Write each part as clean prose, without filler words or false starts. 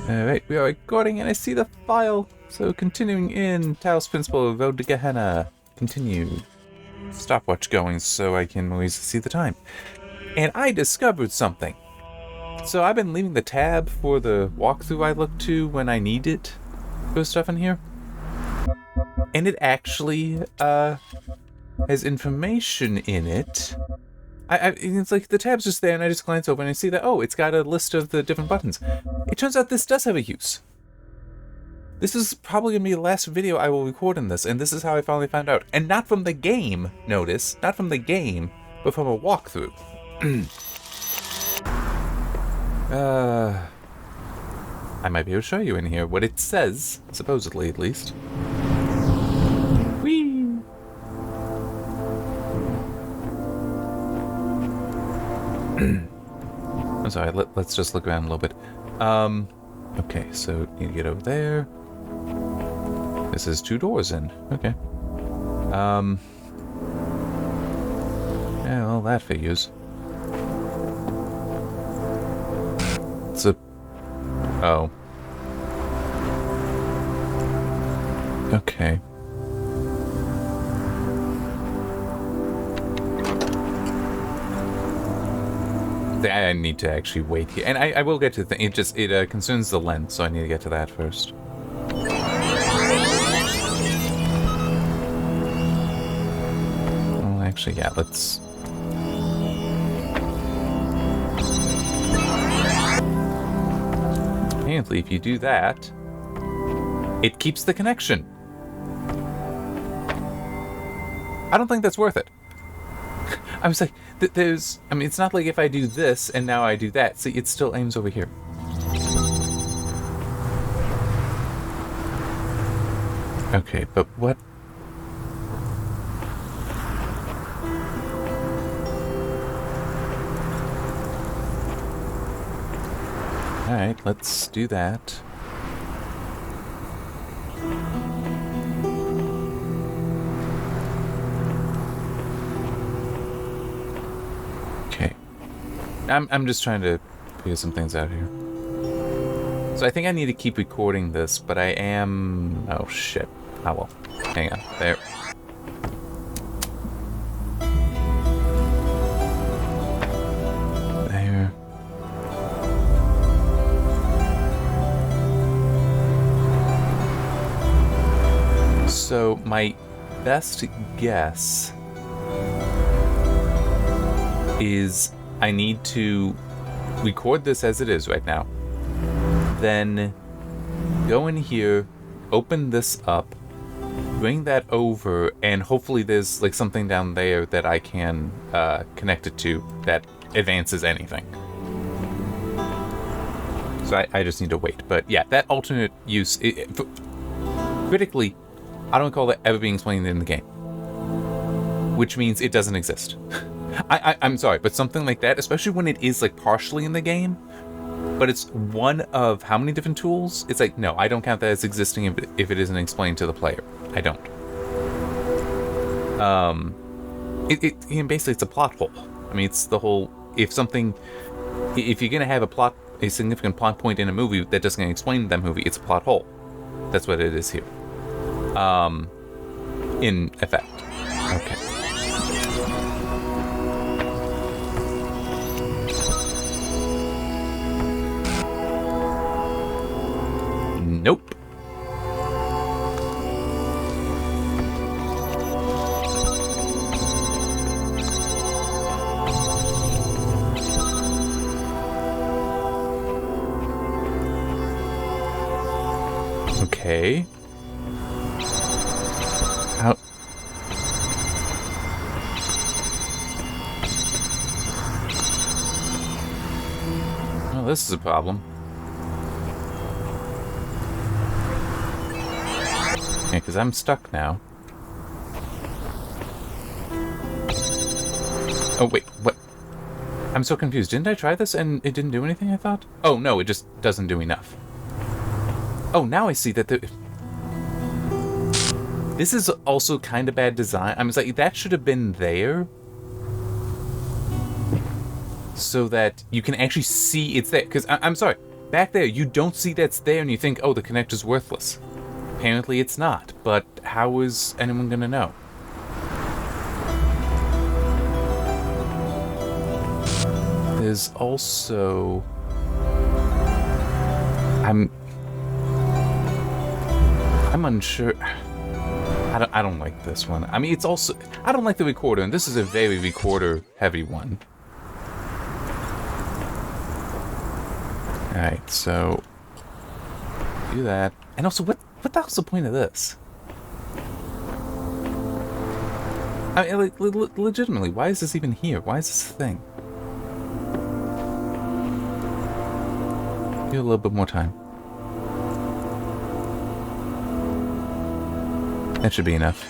Alright, we are recording and I see the file. So continuing in Talos Principle, Road to Gehenna. Continue. Stopwatch going so I can always see the time. And I discovered something. So I've been leaving the tab for the walkthrough I look to when I need it for stuff in here. And it actually has information in it. It's like the tab's just there and I just glance over and I see that, oh, it's got a list of the different buttons. It turns out this does have a use. This is probably going to be the last video I will record in this, and this is how I finally found out. And not from the game, notice, not from the game, but from a walkthrough. I might be able to show you in here what it says, supposedly at least. Whee! I'm sorry, let's just look around a little bit. Okay, so need to get over there. This is 2 doors in. Okay. Yeah, well, that figures. It's a... Oh. Okay. I need to actually wait here. And I will get to the thing. It concerns the lens, so I need to get to that first. Well, actually, yeah, let's... Apparently, if you do that, it keeps the connection. I don't think that's worth it. I was like, there's... I mean, it's not like if I do this and now I do that. See, it still aims over here. Okay, but what... Alright, let's do that. I'm just trying to figure some things out here. So I think I need to keep recording this, but I am... Oh, shit. Oh, well. Hang on. There. There. So my best guess is... I need to record this as it is right now, then go in here, open this up, bring that over, and hopefully there's like something down there that I can connect it to that advances anything. So I just need to wait. But yeah, that alternate use, critically, I don't recall that ever being explained in the game, which means it doesn't exist. I'm sorry, but something like that, especially when it is like partially in the game, but it's one of how many different tools? It's like, no, I don't count that as existing if it isn't explained to the player. I don't. Basically it's a plot hole. I mean, it's the whole, if you're gonna have a significant plot point in a movie that doesn't explain that movie, it's a plot hole. That's what it is here. In effect. Okay. Nope. Okay. How? Well, this is a problem. Yeah, because I'm stuck now. Oh, wait, what? I'm so confused. Didn't I try this and it didn't do anything, I thought? Oh, no, it just doesn't do enough. Oh, now I see that this is also kind of bad design. I was like, that should have been there. So that you can actually see it's there. Because I'm sorry. back there, you don't see that's there and you think, oh, the connector's worthless. Apparently it's not, but how is anyone gonna know? There's also... I'm unsure. I don't like this one. I mean, it's also... I don't like the recorder, and this is a very recorder-heavy one. Alright, so... do that. And also, what the hell's the point of this? I mean, like, legitimately, why is this even here? Why is this a thing? Give it a little bit more time. That should be enough.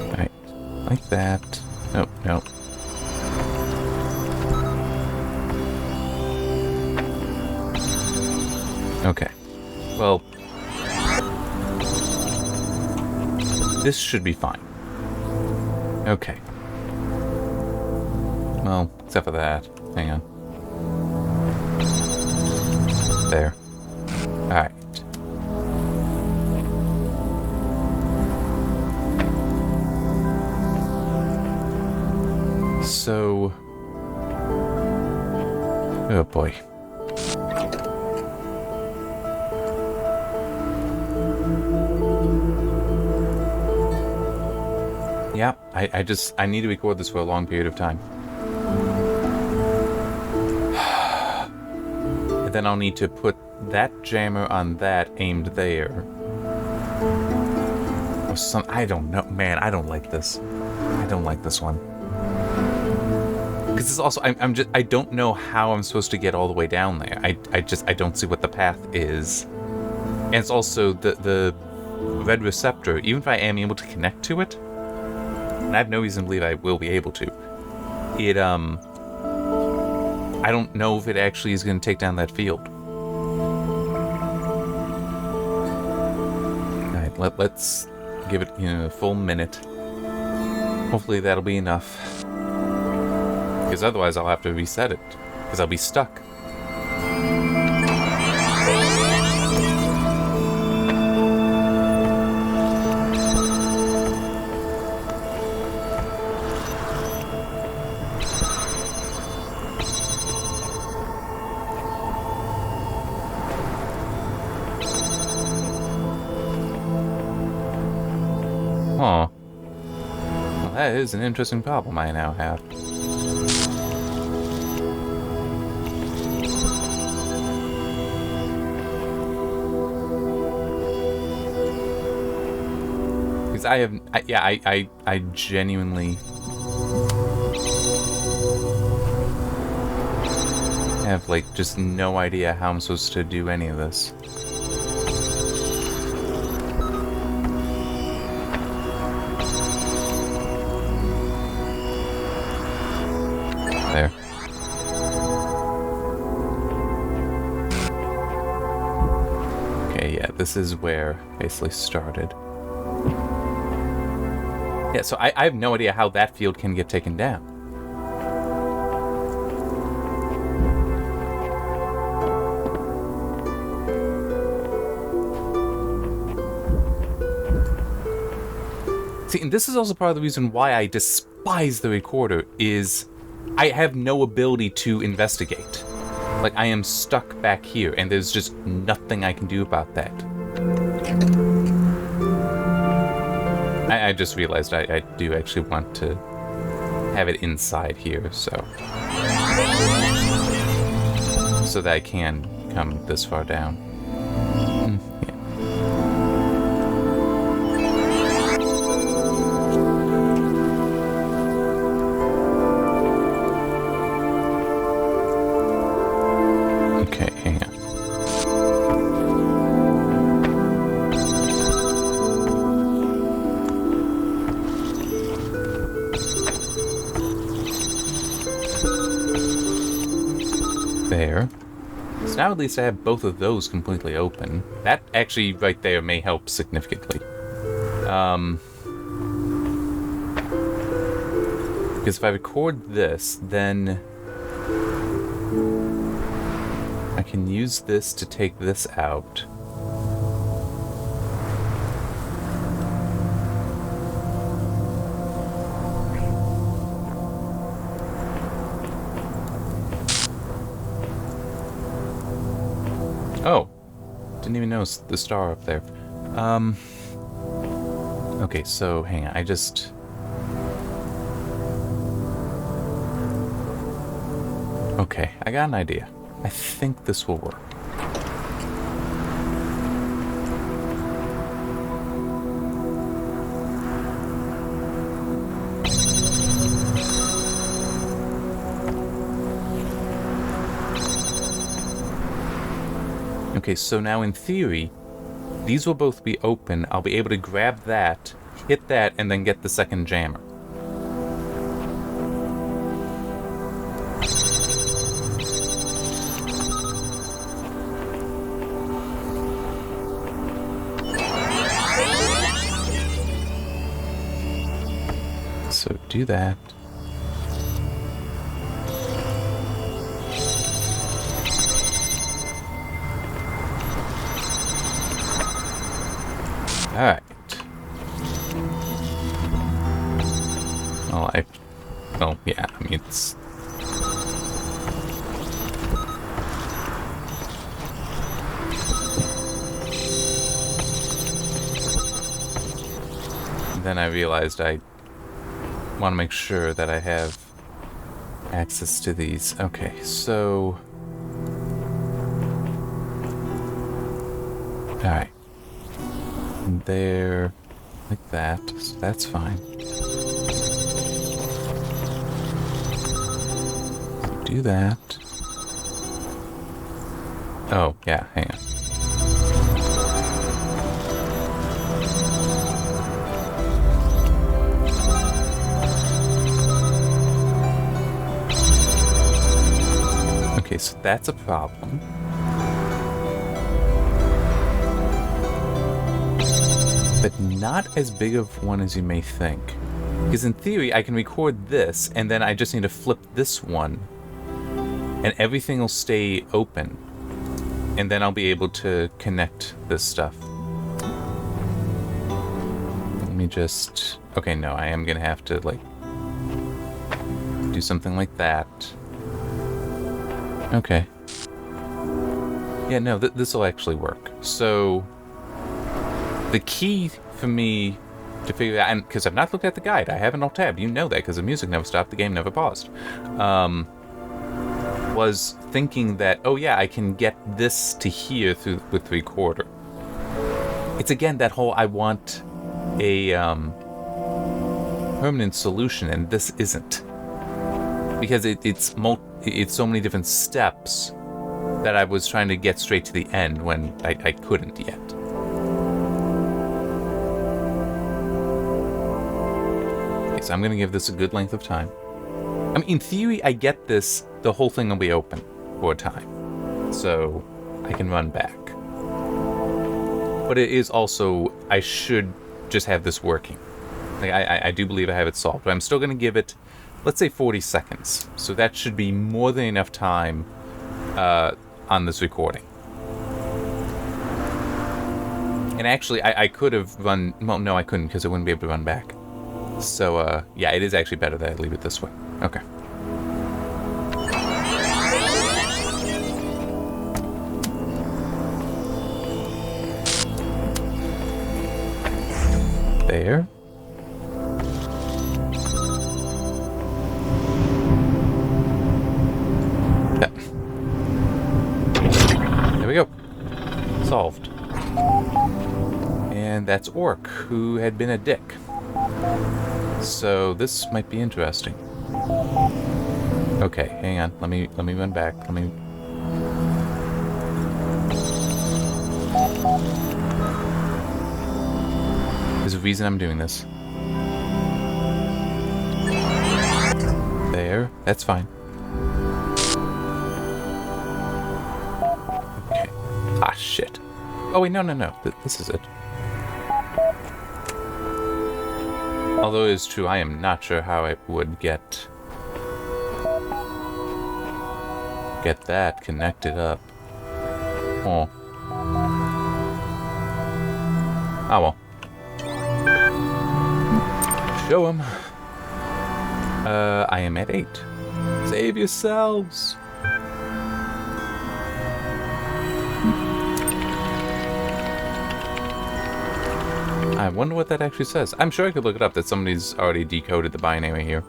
Alright, like that. Nope, nope. Okay. Well, this should be fine. Okay. Well, except for that. Hang on. There. Alright. So... oh boy. Yeah, I need to record this for a long period of time. And then I'll need to put that jammer on that aimed there. Or some, I don't know. Man, I don't like this. I don't like this one. Because it's also, I don't know how I'm supposed to get all the way down there. I don't see what the path is. And it's also the red receptor, even if I am able to connect to it, and I have no reason to believe I will be able to, it, I don't know if it actually is going to take down that field. Alright, let's give it, a full minute. Hopefully that'll be enough. Because otherwise I'll have to reset it. Because I'll be stuck. Huh. Well, that is an interesting problem I now have. Because I genuinely have, like, just no idea how I'm supposed to do any of this. There. Okay, yeah, this is where I basically started. Yeah, so I have no idea how that field can get taken down. See, and this is also part of the reason why I despise the recorder, is I have no ability to investigate. Like, I am stuck back here, and there's just nothing I can do about that. I just realized I do actually want to have it inside here, so that I can come this far down. Yeah. Okay, hang on. There. So now at least I have both of those completely open. That actually right there may help significantly. Because if I record this, then I can use this to take this out. Oh, didn't even notice the star up there. Okay, so hang on, Okay, I got an idea. I think this will work. Okay, so now in theory, these will both be open. I'll be able to grab that, hit that, and then get the second jammer. So do that. Alright. Well, yeah, I mean, it's... Then I realized I want to make sure that I have access to these. Okay, so... Alright. There, like that, so that's fine. Do that. Oh, yeah, hang on. Okay, so that's a problem. But not as big of one as you may think. Because in theory, I can record this, and then I just need to flip this one, and everything will stay open. And then I'll be able to connect this stuff. Let me just... Okay, no, I am going to have to, like, do something like that. Okay. Yeah, no, this will actually work. So... The key for me to figure out, and because I've not looked at the guide, I haven't alt-tabbed, you know that, because the music never stopped, the game never paused, was thinking that, oh yeah, I can get this to here with the recorder. It's again that whole, I want a permanent solution, and this isn't. Because it's so many different steps that I was trying to get straight to the end when I couldn't yet. So I'm going to give this a good length of time. I mean, in theory, I get this, the whole thing will be open for a time. So I can run back. But it is also, I should just have this working. Like, I do believe I have it solved. But I'm still going to give it, let's say 40 seconds. So that should be more than enough time on this recording. And actually, I could have run, well, no, I couldn't because I wouldn't be able to run back. So, yeah, it is actually better that I leave it this way. Okay. There. Yeah. There we go. Solved. And that's Orc, who had been a dick. So this might be interesting. Okay, hang on. Let me run back. There's a reason I'm doing this. There. That's fine. Okay. Ah, shit. Oh wait, no. This is it. Although it is true, I am not sure how it would get that connected up. Oh. Oh well. Show him. I am at 8. Save yourselves. I wonder what that actually says. I'm sure I could look it up, that somebody's already decoded the binary here.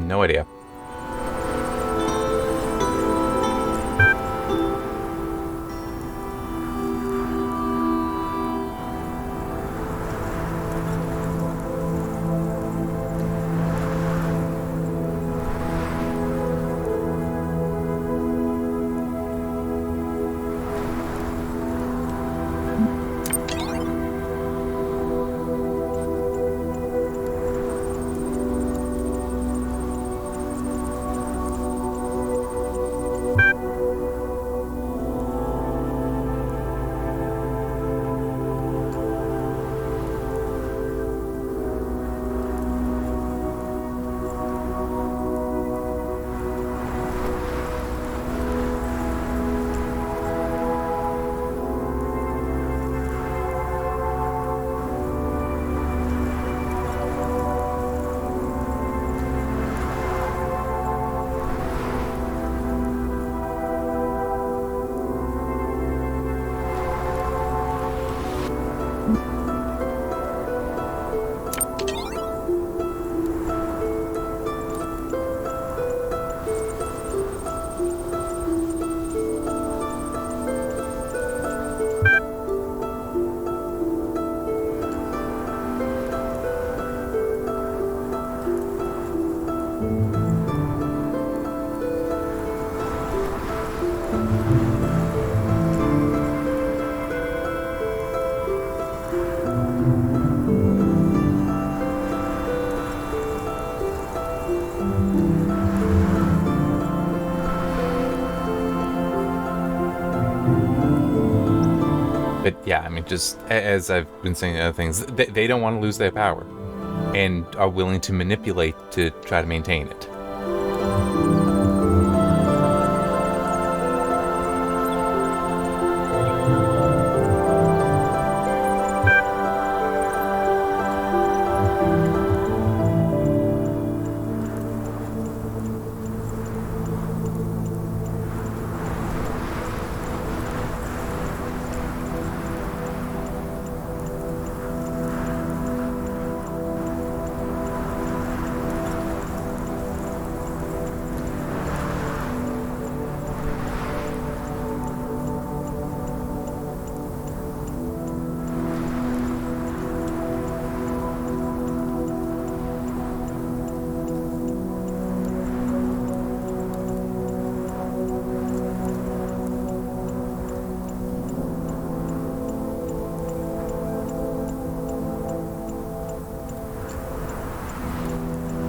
No idea. But yeah, I mean, just as I've been saying other things, they don't want to lose their power and are willing to manipulate to try to maintain it.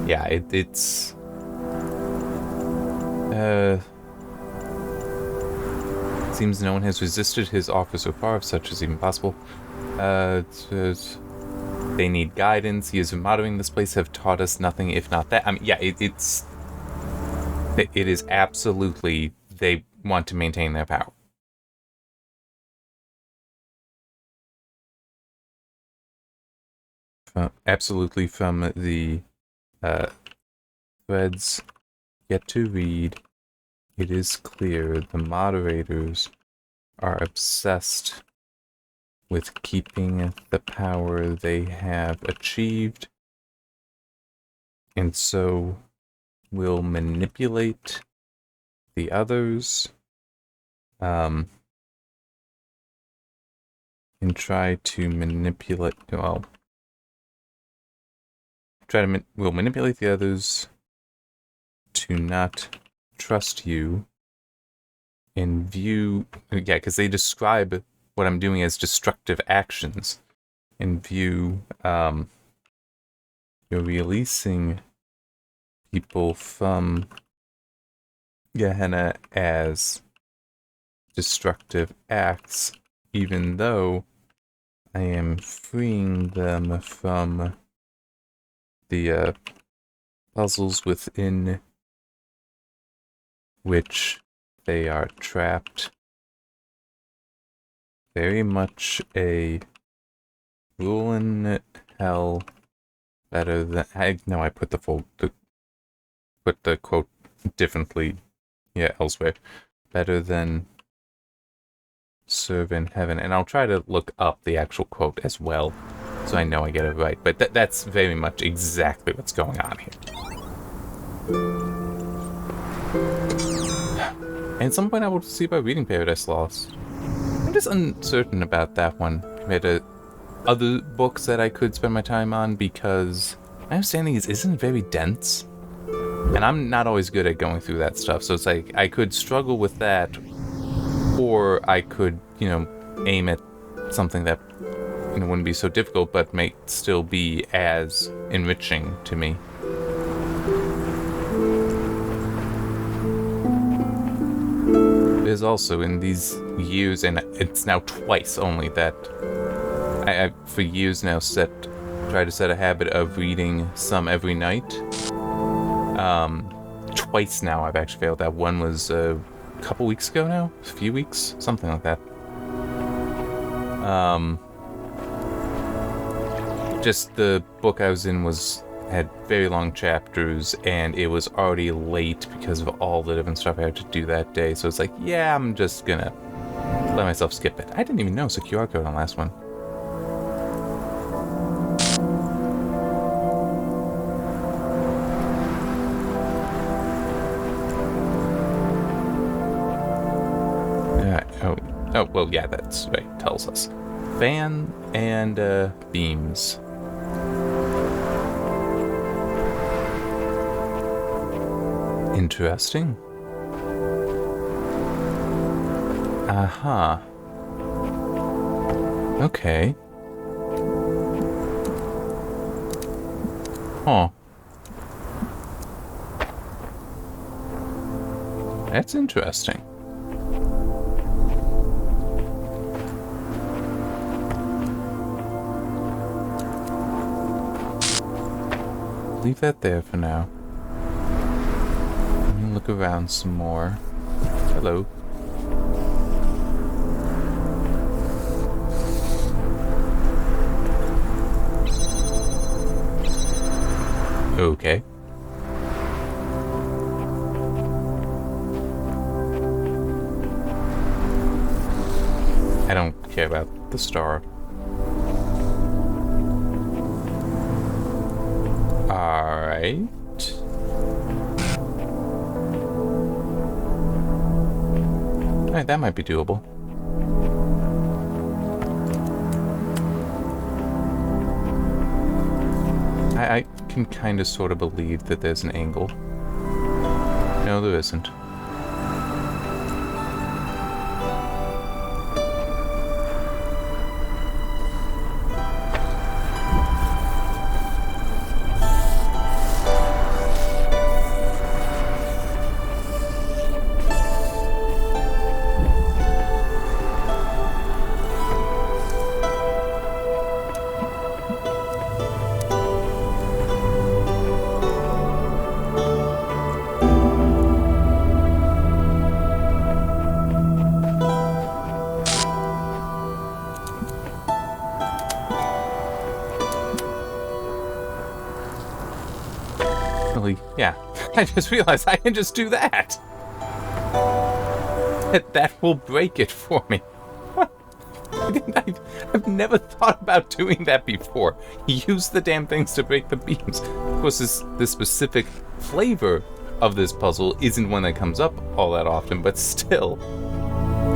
Yeah, it's seems no one has resisted his offer so far, if such is even possible. They need guidance. Years of monitoring this place have taught us nothing if not that. I mean, yeah, it is absolutely, they want to maintain their power. Absolutely, from the threads yet to read, it is clear the moderators are obsessed with keeping the power they have achieved, and so will manipulate the others, and try to manipulate, well, will manipulate the others to not trust you in view... Yeah, because they describe what I'm doing as destructive actions. In view, you're releasing people from Gehenna as destructive acts, even though I am freeing them from the puzzles within which they are trapped. Very much a rule in hell better than... I put the quote differently, elsewhere. Better than serve in heaven. And I'll try to look up the actual quote as well, so I know I get it right. But that's very much exactly what's going on here. And at some point I will see about reading Paradise Lost. I'm just uncertain about that one compared to other books that I could spend my time on, because my understanding isn't very dense. And I'm not always good at going through that stuff, so it's like I could struggle with that, or I could, aim at something that wouldn't be so difficult, but may still be as enriching to me. There's also in these years, and it's now twice only, that I for years now try to set a habit of reading some every night. Twice now I've actually failed that. One was a couple weeks ago now? A few weeks? Something like that. Just the book I was in had very long chapters, and it was already late because of all the different stuff I had to do that day, so it's like, yeah, I'm just gonna let myself skip it. I didn't even know it's a QR code on the last one. Oh, well, yeah, that's right, tells us. Fan and beams. Interesting. Aha. Okay. Huh. That's interesting. Leave that there for now. Let me look around some more. Hello. Okay. I don't care about the star. Alright. Alright, that might be doable. I can kind of sort of believe that there's an angle. No, there isn't. Yeah, I just realized I can just do that. That will break it for me. I've never thought about doing that before. Use the damn things to break the beams. Of course, this specific flavor of this puzzle isn't one that comes up all that often, but still,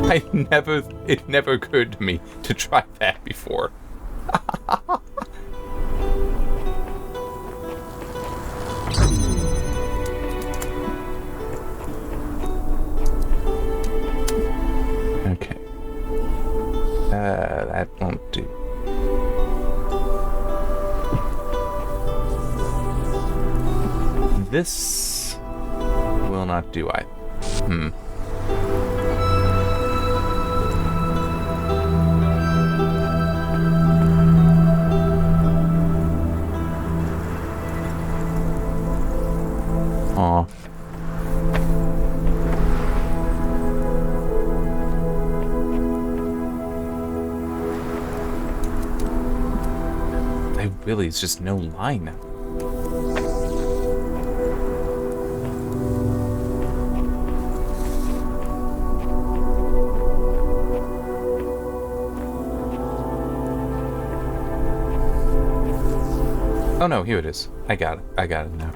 it never occurred to me to try that before. this will not do either. Aw. Really, it's just no line. Oh no, here it is. I got it. I got it now.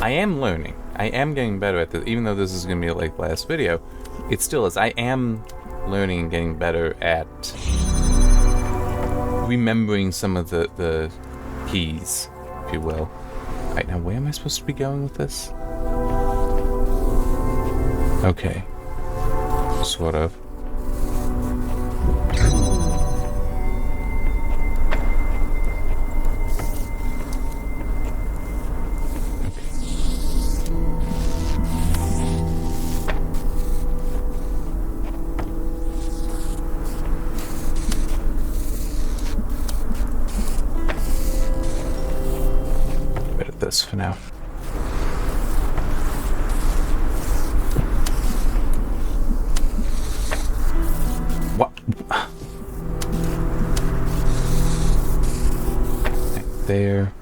I am learning. I am getting better at this, even though this is going to be like the last video. It still is. I am learning and getting better at remembering some of the keys, if you will. Alright, now where am I supposed to be going with this? Okay. Sort of. For now. What? Right there.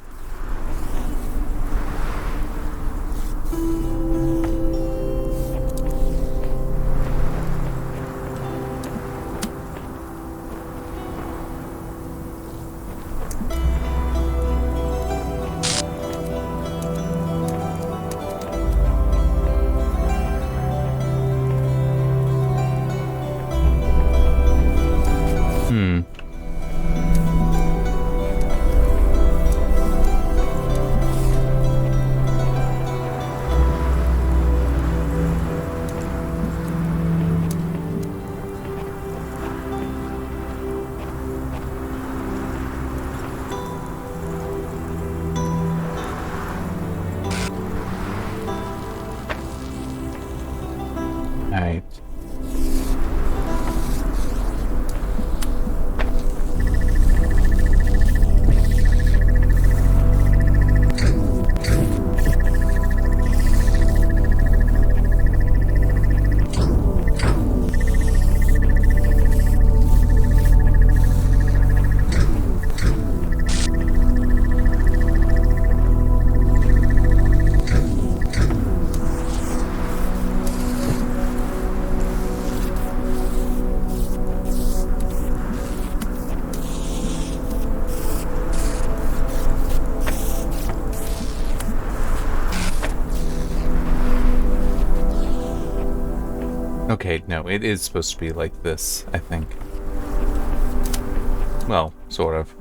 Alright. Okay, no, it is supposed to be like this, I think. Well, sort of.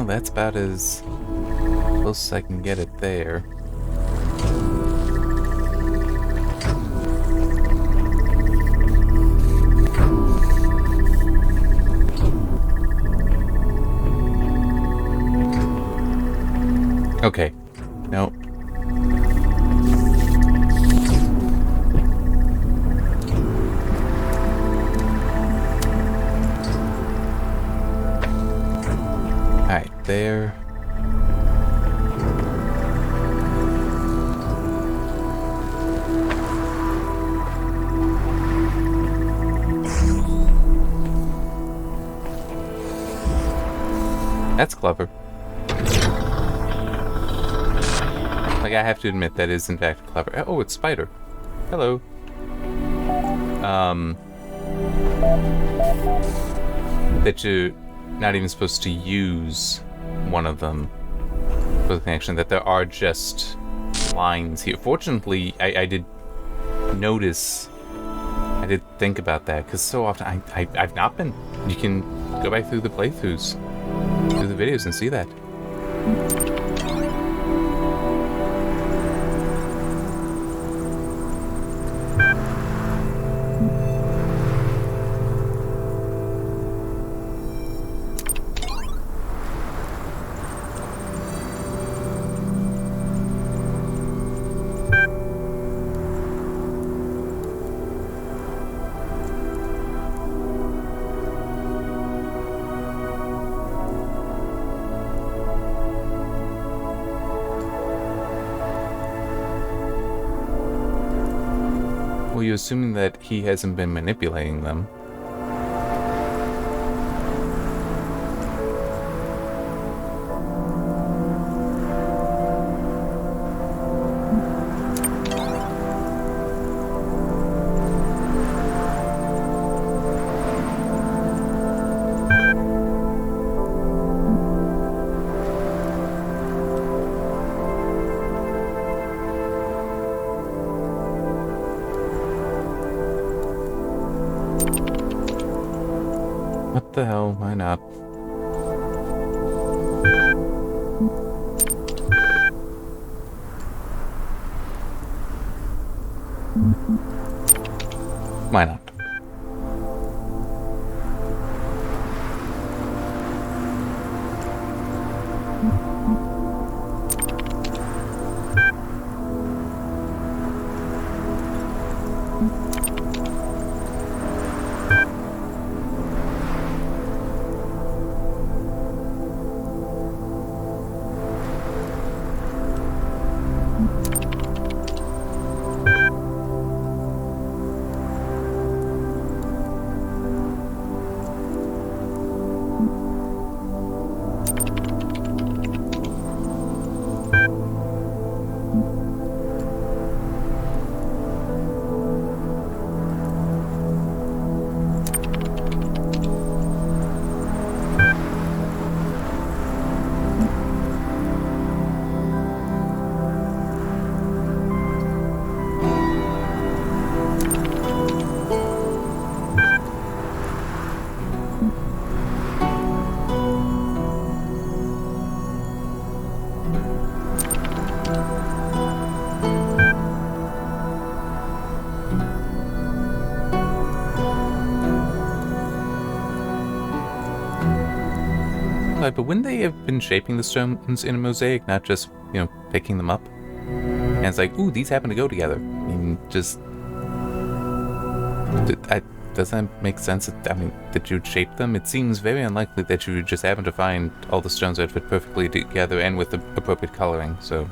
That's about as close as I can get it there. Okay. Nope. There. That's clever. Like, I have to admit, that is in fact clever. Oh, it's Spider. Hello. That you're not even supposed to use one of them for the connection, that there are just lines here. Fortunately, I did notice, I did think about that, because so often I've not been. You can go back through the playthroughs, through the videos, and see that. Well, you're assuming that he hasn't been manipulating them. What the hell? Why not? Why not? But wouldn't they have been shaping the stones in a mosaic, not just, you know, picking them up? And it's like, ooh, these happen to go together. I mean, just... does that make sense? I mean, that you'd shape them? It seems very unlikely that you would just happen to find all the stones that fit perfectly together and with the appropriate coloring, so...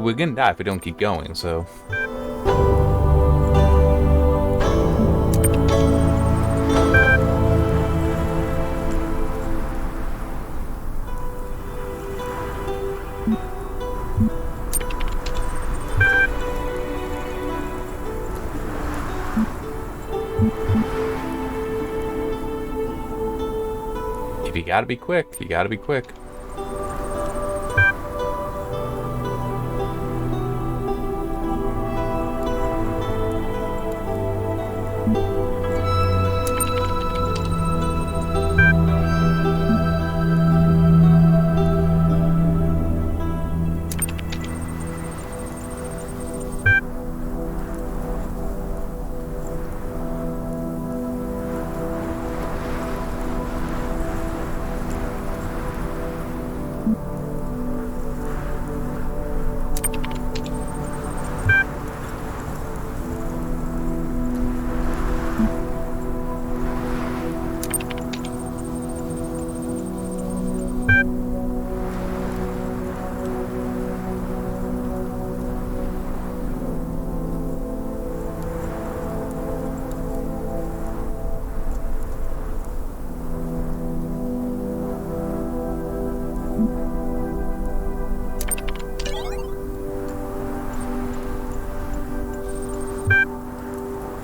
we're gonna die if we don't keep going, so... If you gotta be quick, you gotta be quick.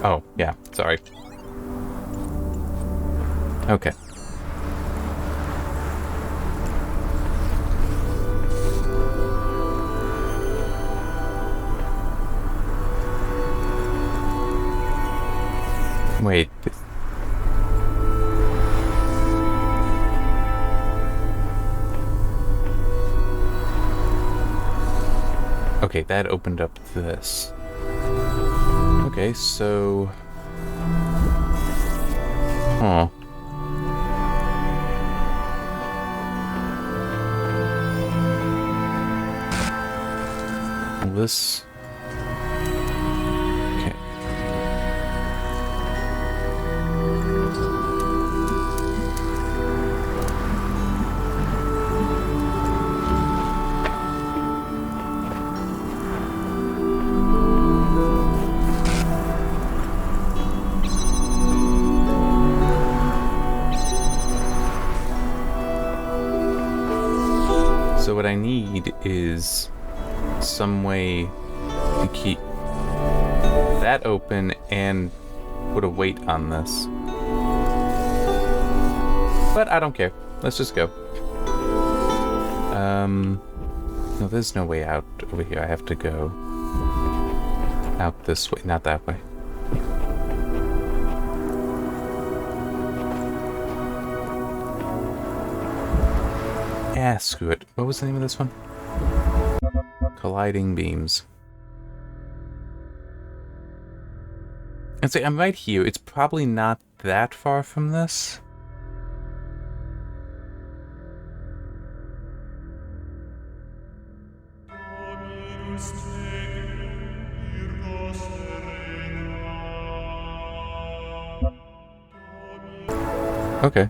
Oh, yeah, sorry. Okay. Wait. Okay, that opened up this. Okay, so... Huh. Well, this... Okay. So what I need is some way to keep that open and put a weight on this. But I don't care. Let's just go. No, there's no way out over here. I have to go out this way, not that way. Ah, screw it. What was the name of this one? Colliding beams. And say I'm right here. It's probably not that far from this. Okay.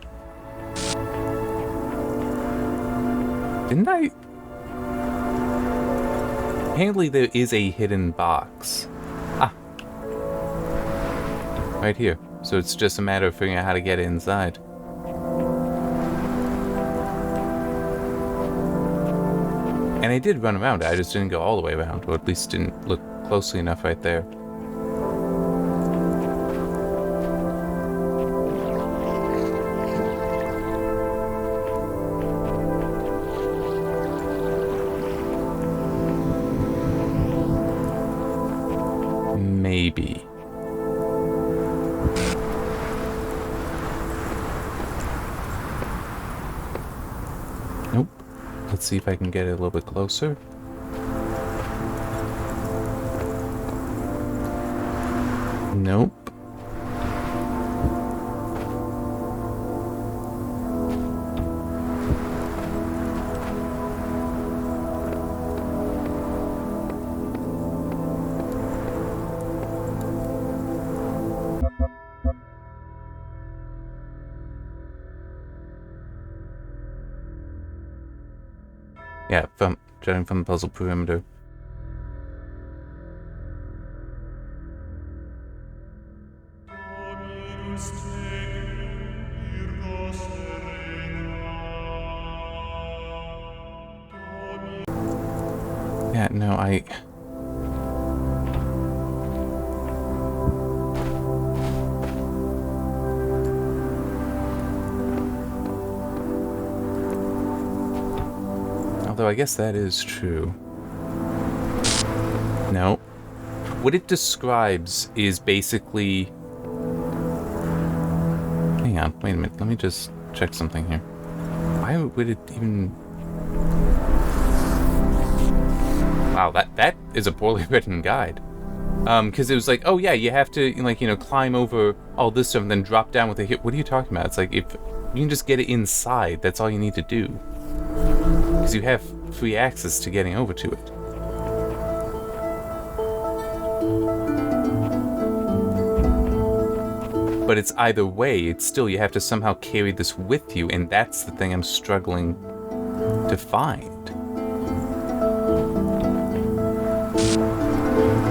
Didn't I? Apparently there is a hidden box. Ah. Right here. So it's just a matter of figuring out how to get inside. And I did run around it, I just didn't go all the way around, or at least didn't look closely enough right there. Maybe. Nope. Let's see if I can get it a little bit closer. Nope. Yeah, judging from the puzzle perimeter. Yeah, no, although I guess that is true. No. What it describes is basically... Hang on, wait a minute. Let me just check something here. Why would it even... Wow, that is a poorly written guide. Because it was like, oh yeah, you have to, like, you know, climb over all this stuff and then drop down with a hit. What are you talking about? It's like, if you can just get it inside, that's all you need to do. Because you have free access to getting over to it. But it's either way, it's still, you have to somehow carry this with you, and that's the thing I'm struggling to find.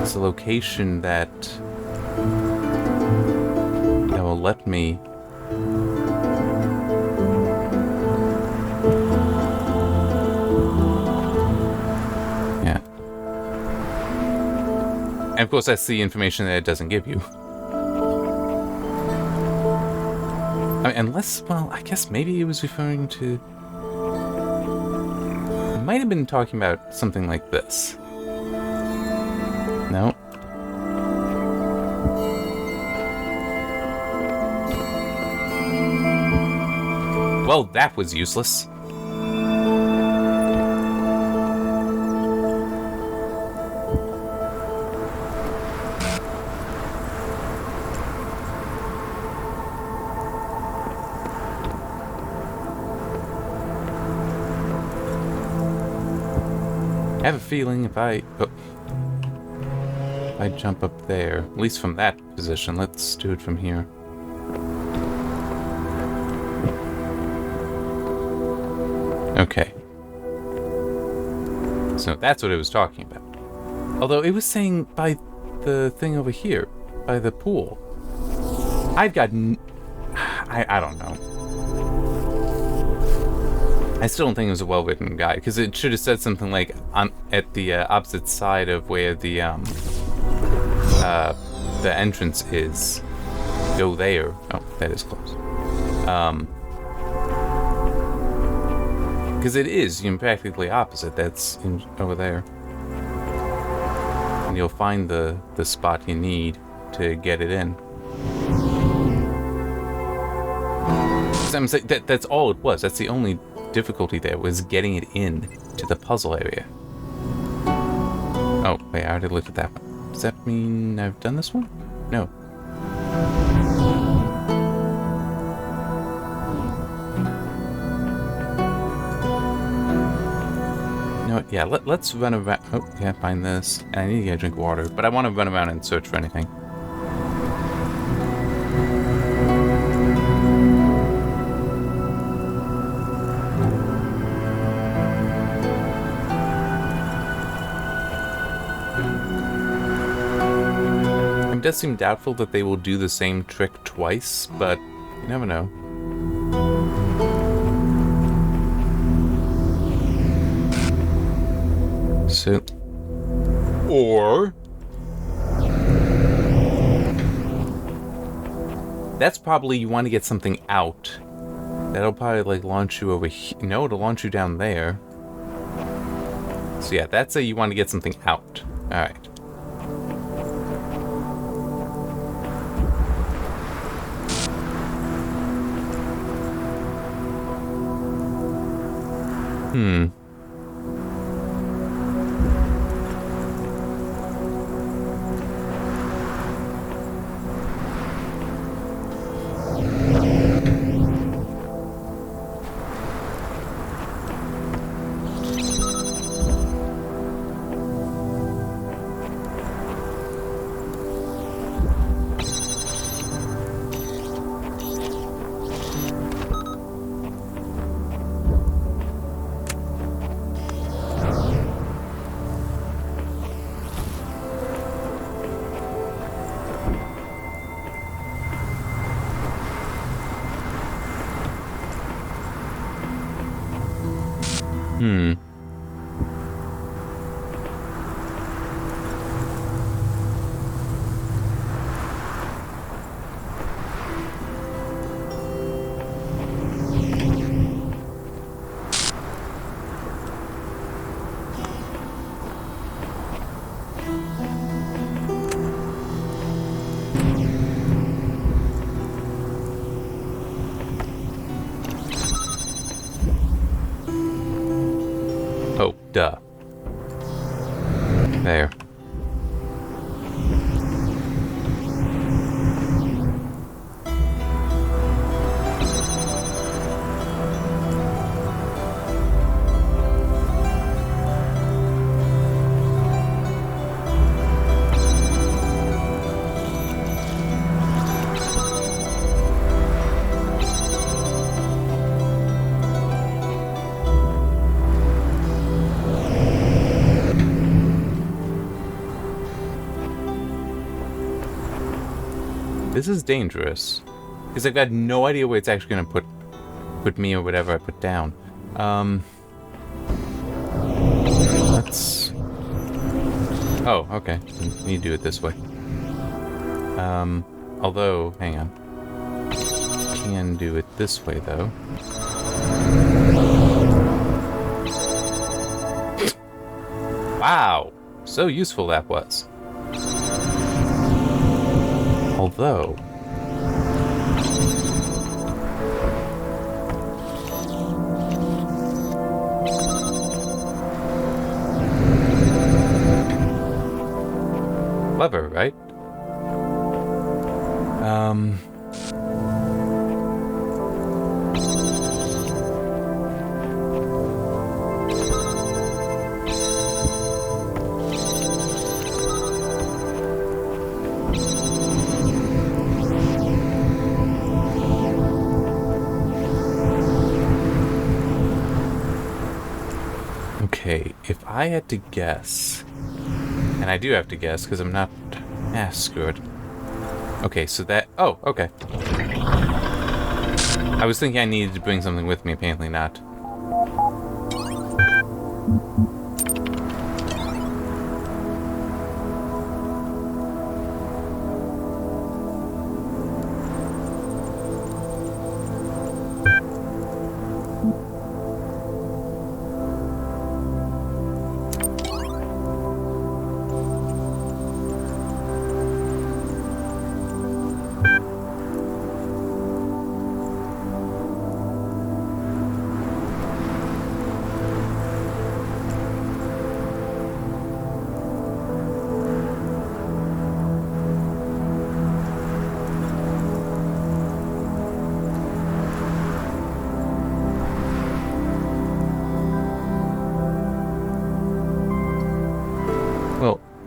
It's a location that will let me and of course that's the information that it doesn't give you. I mean, unless, well, I guess maybe it was referring to... It might have been talking about something like this. No. Well, that was useless. I have a feeling if I jump up there, at least from that position, let's do it from here. Okay. So that's what it was talking about. Although it was saying by the thing over here, by the pool. I've got I don't know. I still don't think it was a well-written guide, because it should have said something like at the opposite side of where the entrance is. Go there. Oh, that is close. Because it is, you know, practically opposite. That's over there, and you'll find the spot you need to get it in. I'm saying that's all it was. That's the only difficulty there, was getting it in to the puzzle area. Oh, wait, I already looked at that one. Does that mean I've done this one? No. No, yeah, let's run around. Oh, can't find this. And I need to get a drink of water, but I want to run around and search for anything. It does seem doubtful that they will do the same trick twice, but you never know. So, or that's probably you want to get something out. That'll probably like launch you over here. No, it'll launch you down there. So yeah, that's a you want to get something out. All right. Hmm. Oh, duh. There. This is dangerous. Because I've got no idea where it's actually going to put me or whatever I put down. Let's... Oh, okay. You do it this way. Although, hang on. Can do it this way, though. Wow! So useful that was. Although... Clever, right? Okay, if I had to guess, and I do have to guess because I'm not... screw it. Okay, so that... Oh, okay. I was thinking I needed to bring something with me, apparently not.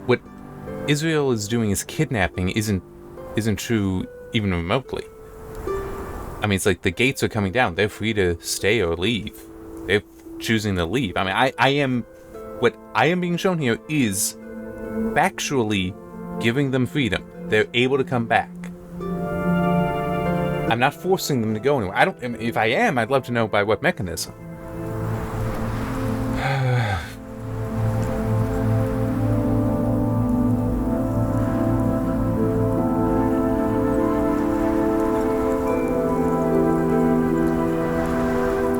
What Israel is doing is kidnapping isn't true even remotely. I mean, it's like the gates are coming down. They're free to stay or leave. They're choosing to leave. I mean, what I am being shown here is factually giving them freedom. They're able to come back. I'm not forcing them to go anywhere. I mean, if I am, I'd love to know by what mechanism.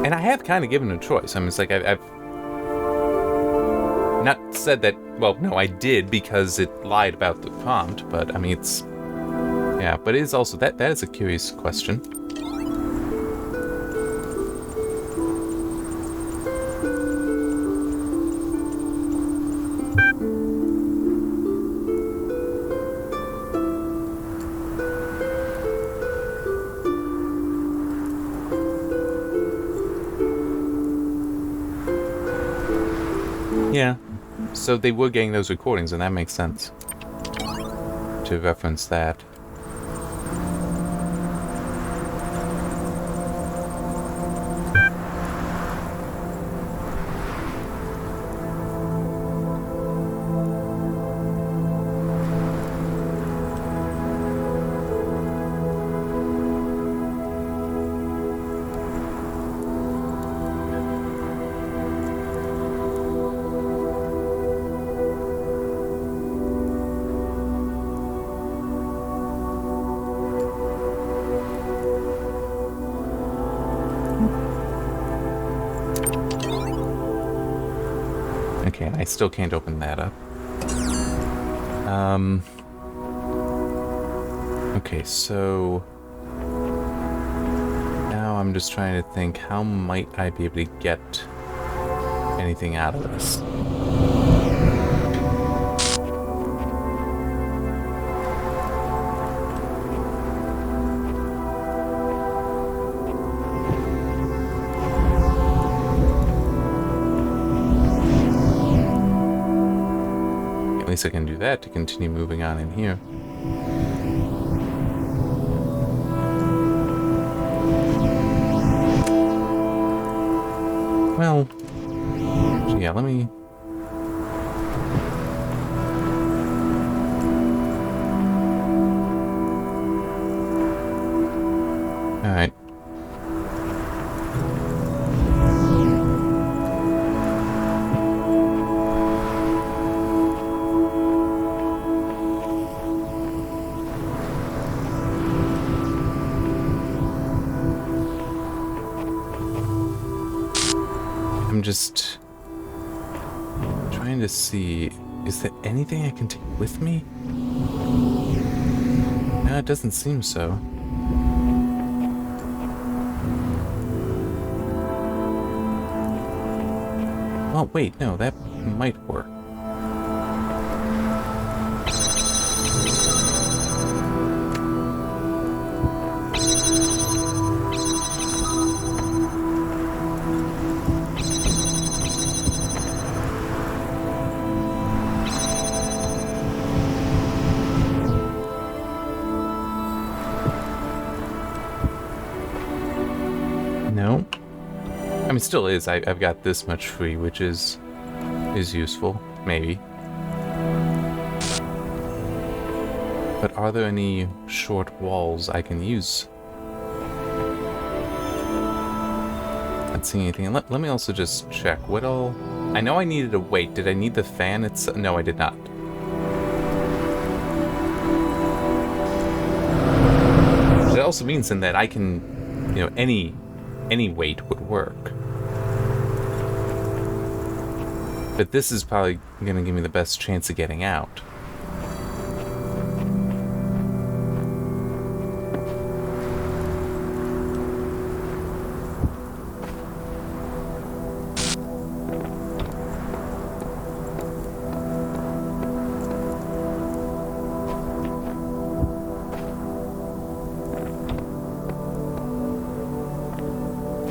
And I have kind of given a choice. I mean, it's like I've not said that, well, no, I did because it lied about the prompt, but I mean, it's, yeah, but it is also, that is a curious question. Yeah, so they were getting those recordings, and that makes sense to reference that. And I still can't open that up. Okay, so now I'm just trying to think, how might I be able to get anything out of this? At least I can do that to continue moving on in here. Well, yeah, let me... Alright. I'm just trying to see, is there anything I can take with me? No, it doesn't seem so. Oh, wait, no, that might work. No. I mean, still is. I've got this much free, which is useful, maybe. But are there any short walls I can use? Not seeing anything. Let me also just check. What all... I know I needed a weight. Did I need the fan? No, I did not. It also means then that I can, you know, any weight would work. But this is probably going to give me the best chance of getting out.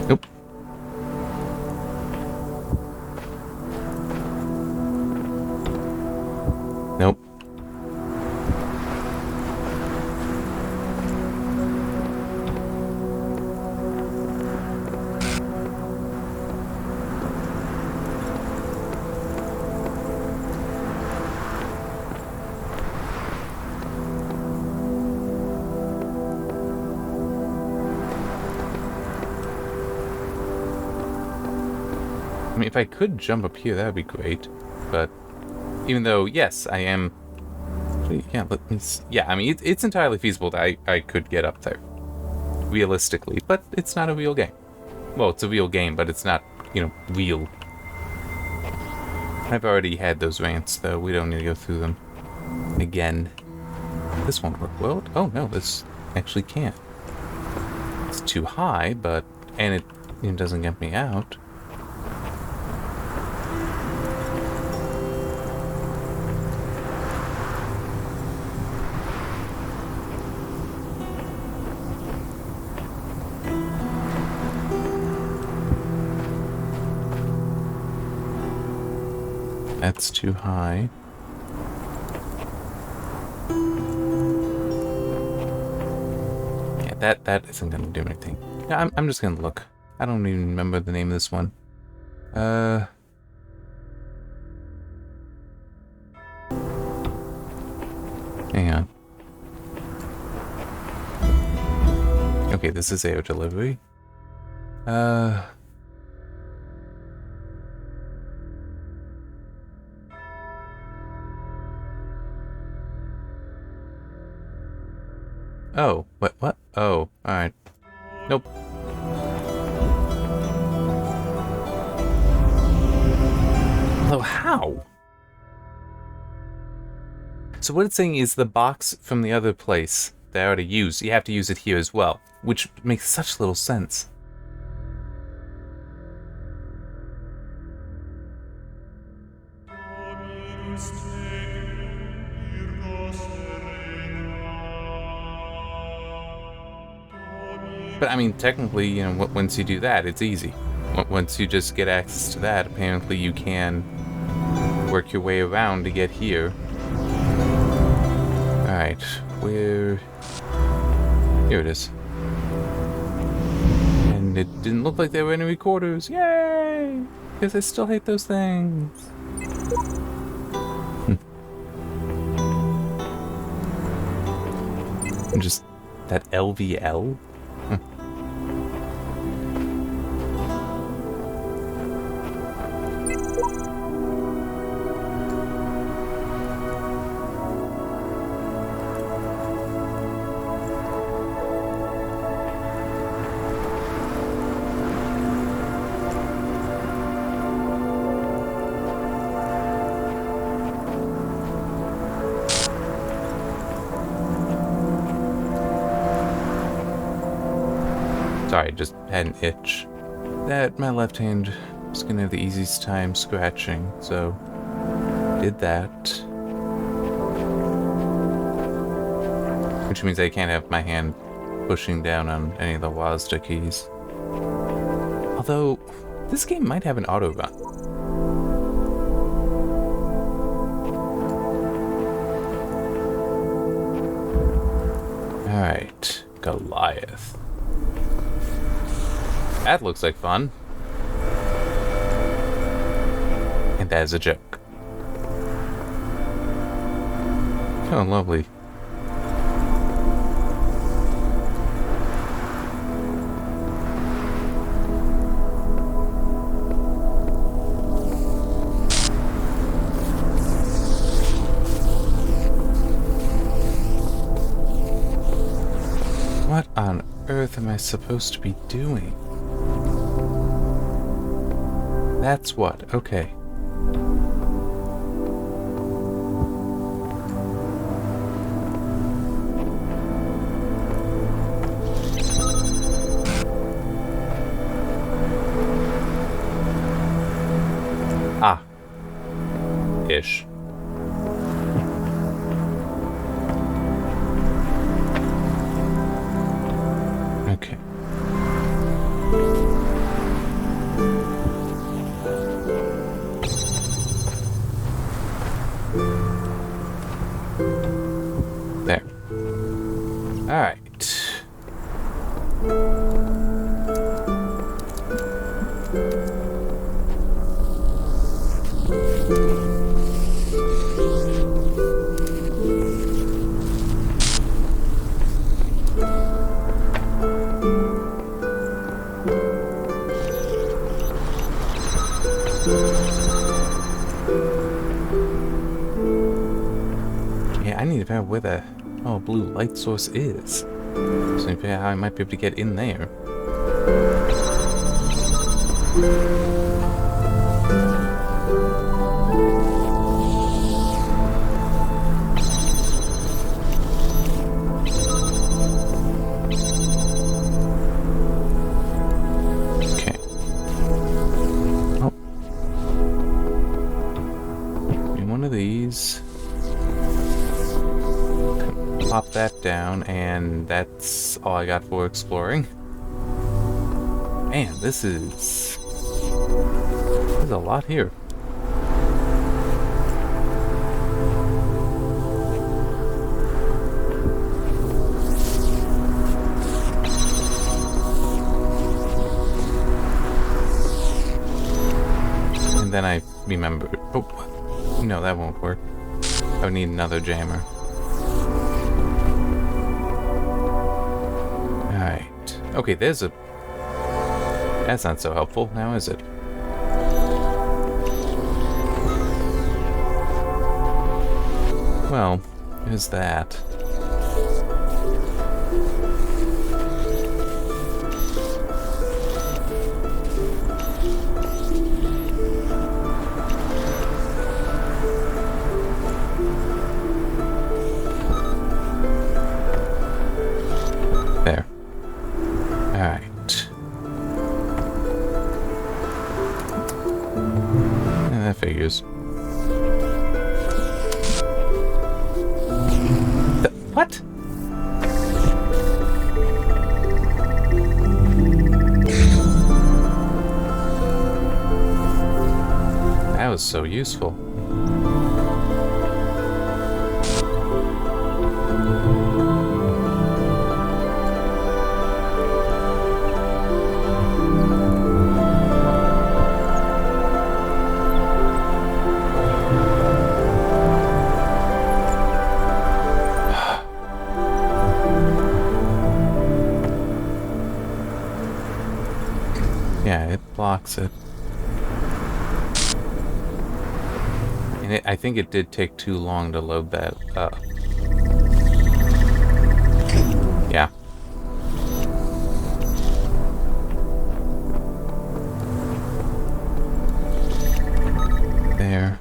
Nope. Nope. I mean, if I could jump up here, that would be great. But even though, yes, I am... Yeah, let me see. Yeah, I mean, it's entirely feasible that I could get up there. Realistically. But it's not a real game. Well, it's a real game, but it's not, you know, real. I've already had those rants, though. We don't need to go through them again. This won't work well. Oh, no, this actually can't. It's too high, but... And it doesn't get me out. That's too high. Yeah, that isn't gonna do anything. Yeah, I'm just gonna look. I don't even remember the name of this one. Hang on. Okay, this is air delivery. Oh, what? Oh, alright. Nope. Although, how? So what it's saying is the box from the other place that I already used, you have to use it here as well, which makes such little sense. But I mean, technically, you know, once you do that, it's easy. Once you just get access to that, apparently you can work your way around to get here. Alright, where... Here it is. And it didn't look like there were any recorders. Yay! Because I still hate those things. Just that LVL? Sorry, just had an itch. That my left hand was gonna have the easiest time scratching, so did that. Which means I can't have my hand pushing down on any of the WASD keys. Although, this game might have an auto run. Alright, Goliath. That looks like fun. And that is a joke. Oh, lovely. What on earth am I supposed to be doing? That's what, okay. Ah. Ish. Okay. There. All right. Yeah, I need to figure out where the blue light source is. So I figure out how I might be able to get in there. Okay. Oh. In one of these. Pop that down, and that's all I got for exploring. Man, there's a lot here. And then I remembered, oh, no, that won't work. I would need another jammer. Okay, there's a... That's not so helpful, now is it? Well, there's that. figures. What? That was so useful. Yeah, it blocks it. And I think it did take too long to load that up. Yeah. There.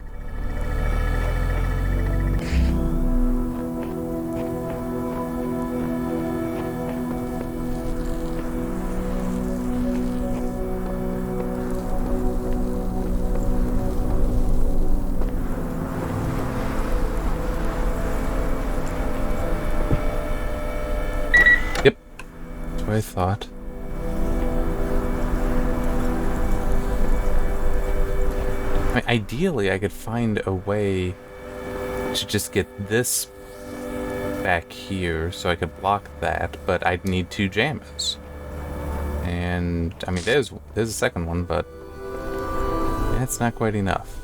I thought. I mean, ideally, I could find a way to just get this back here so I could block that, but I'd need 2 jammers. And, I mean, there's a second one, but that's not quite enough.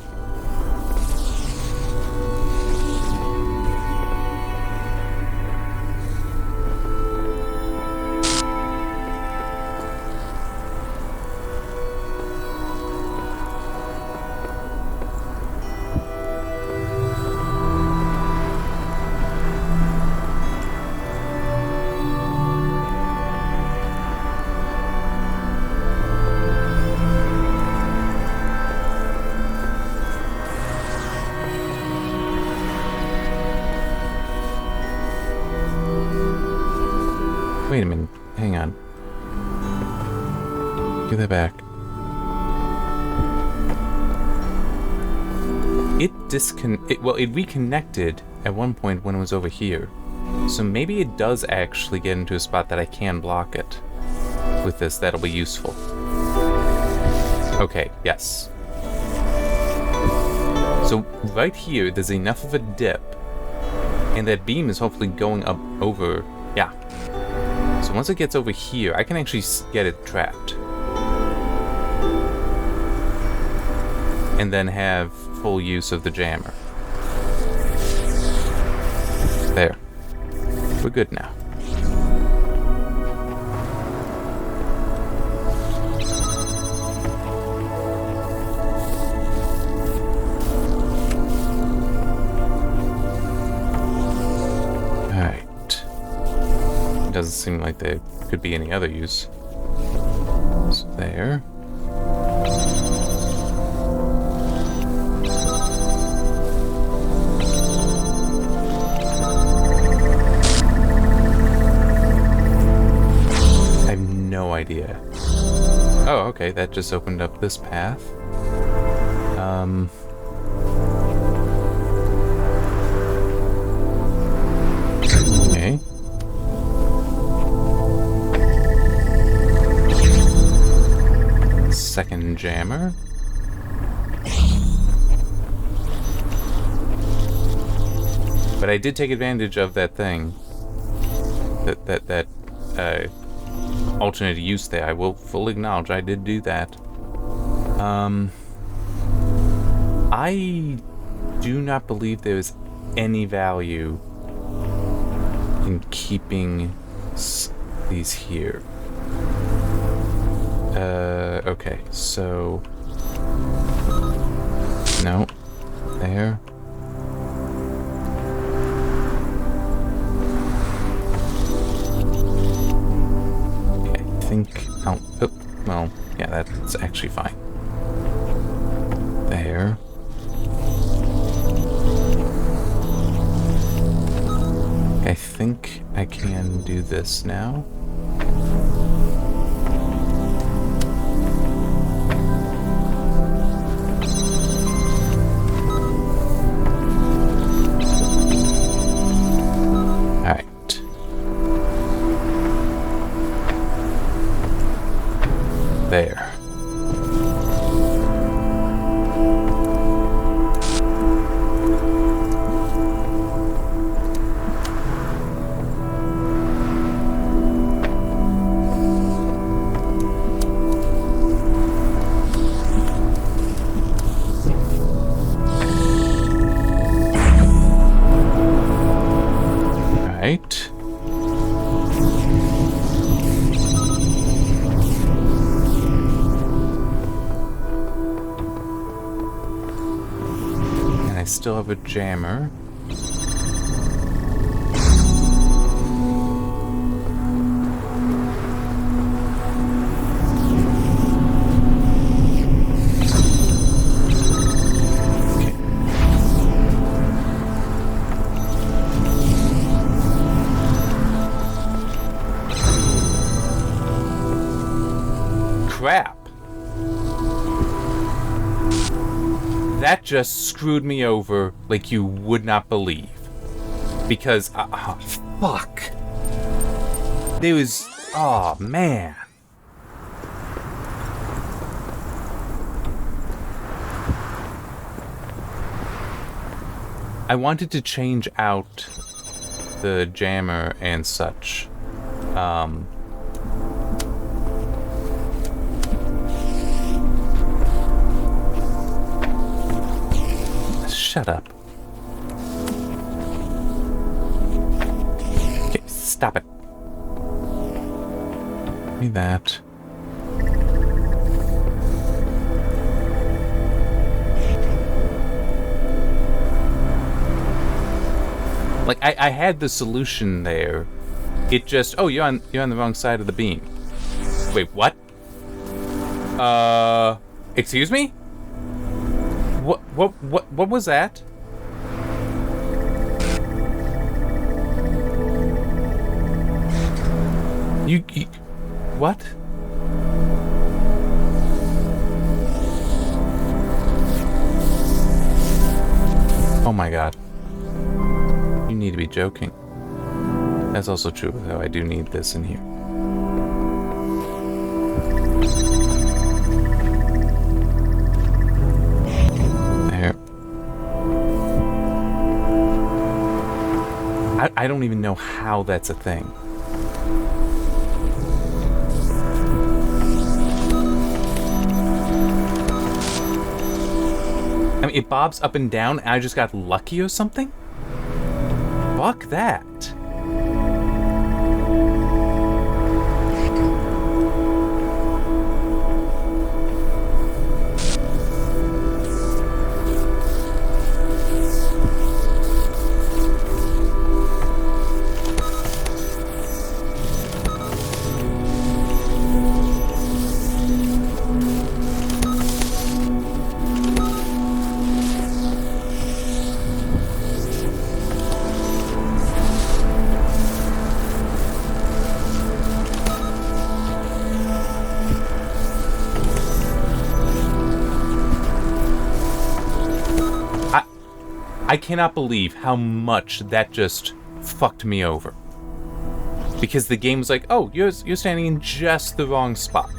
Wait a minute. Hang on. Give that back. It reconnected at one point when it was over here. So maybe it does actually get into a spot that I can block it. With this, that'll be useful. Okay, yes. So right here, there's enough of a dip. And that beam is hopefully going up over... Yeah. So once it gets over here, I can actually get it trapped. And then have full use of the jammer. There. We're good now. Doesn't seem like there could be any other use. So there. I have no idea. Oh, okay, that just opened up this path. Okay. Second jammer. But I did take advantage of that thing. That alternate use there. I will fully acknowledge I did do that. I do not believe there is any value in keeping these here. Okay, so... No. There. Okay, I think... Oh, well, yeah, that's actually fine. There. I think I can do this now. There. Right. And I still have a jammer. Crap. That just screwed me over like you would not believe. Because, fuck. There was, oh man. I wanted to change out the jammer and such. Shut up. Okay, stop it. Give me that. Like, I had the solution there. It just, oh, you're on the wrong side of the beam. Wait, what? Excuse me? What was that? You what? Oh my god. You need to be joking. That's also true, though. I do need this in here. There. I don't even know how that's a thing. I mean, it bobs up and down, and I just got lucky or something? Fuck that. I cannot believe how much that just fucked me over. Because the game was like, oh, you're standing in just the wrong spot.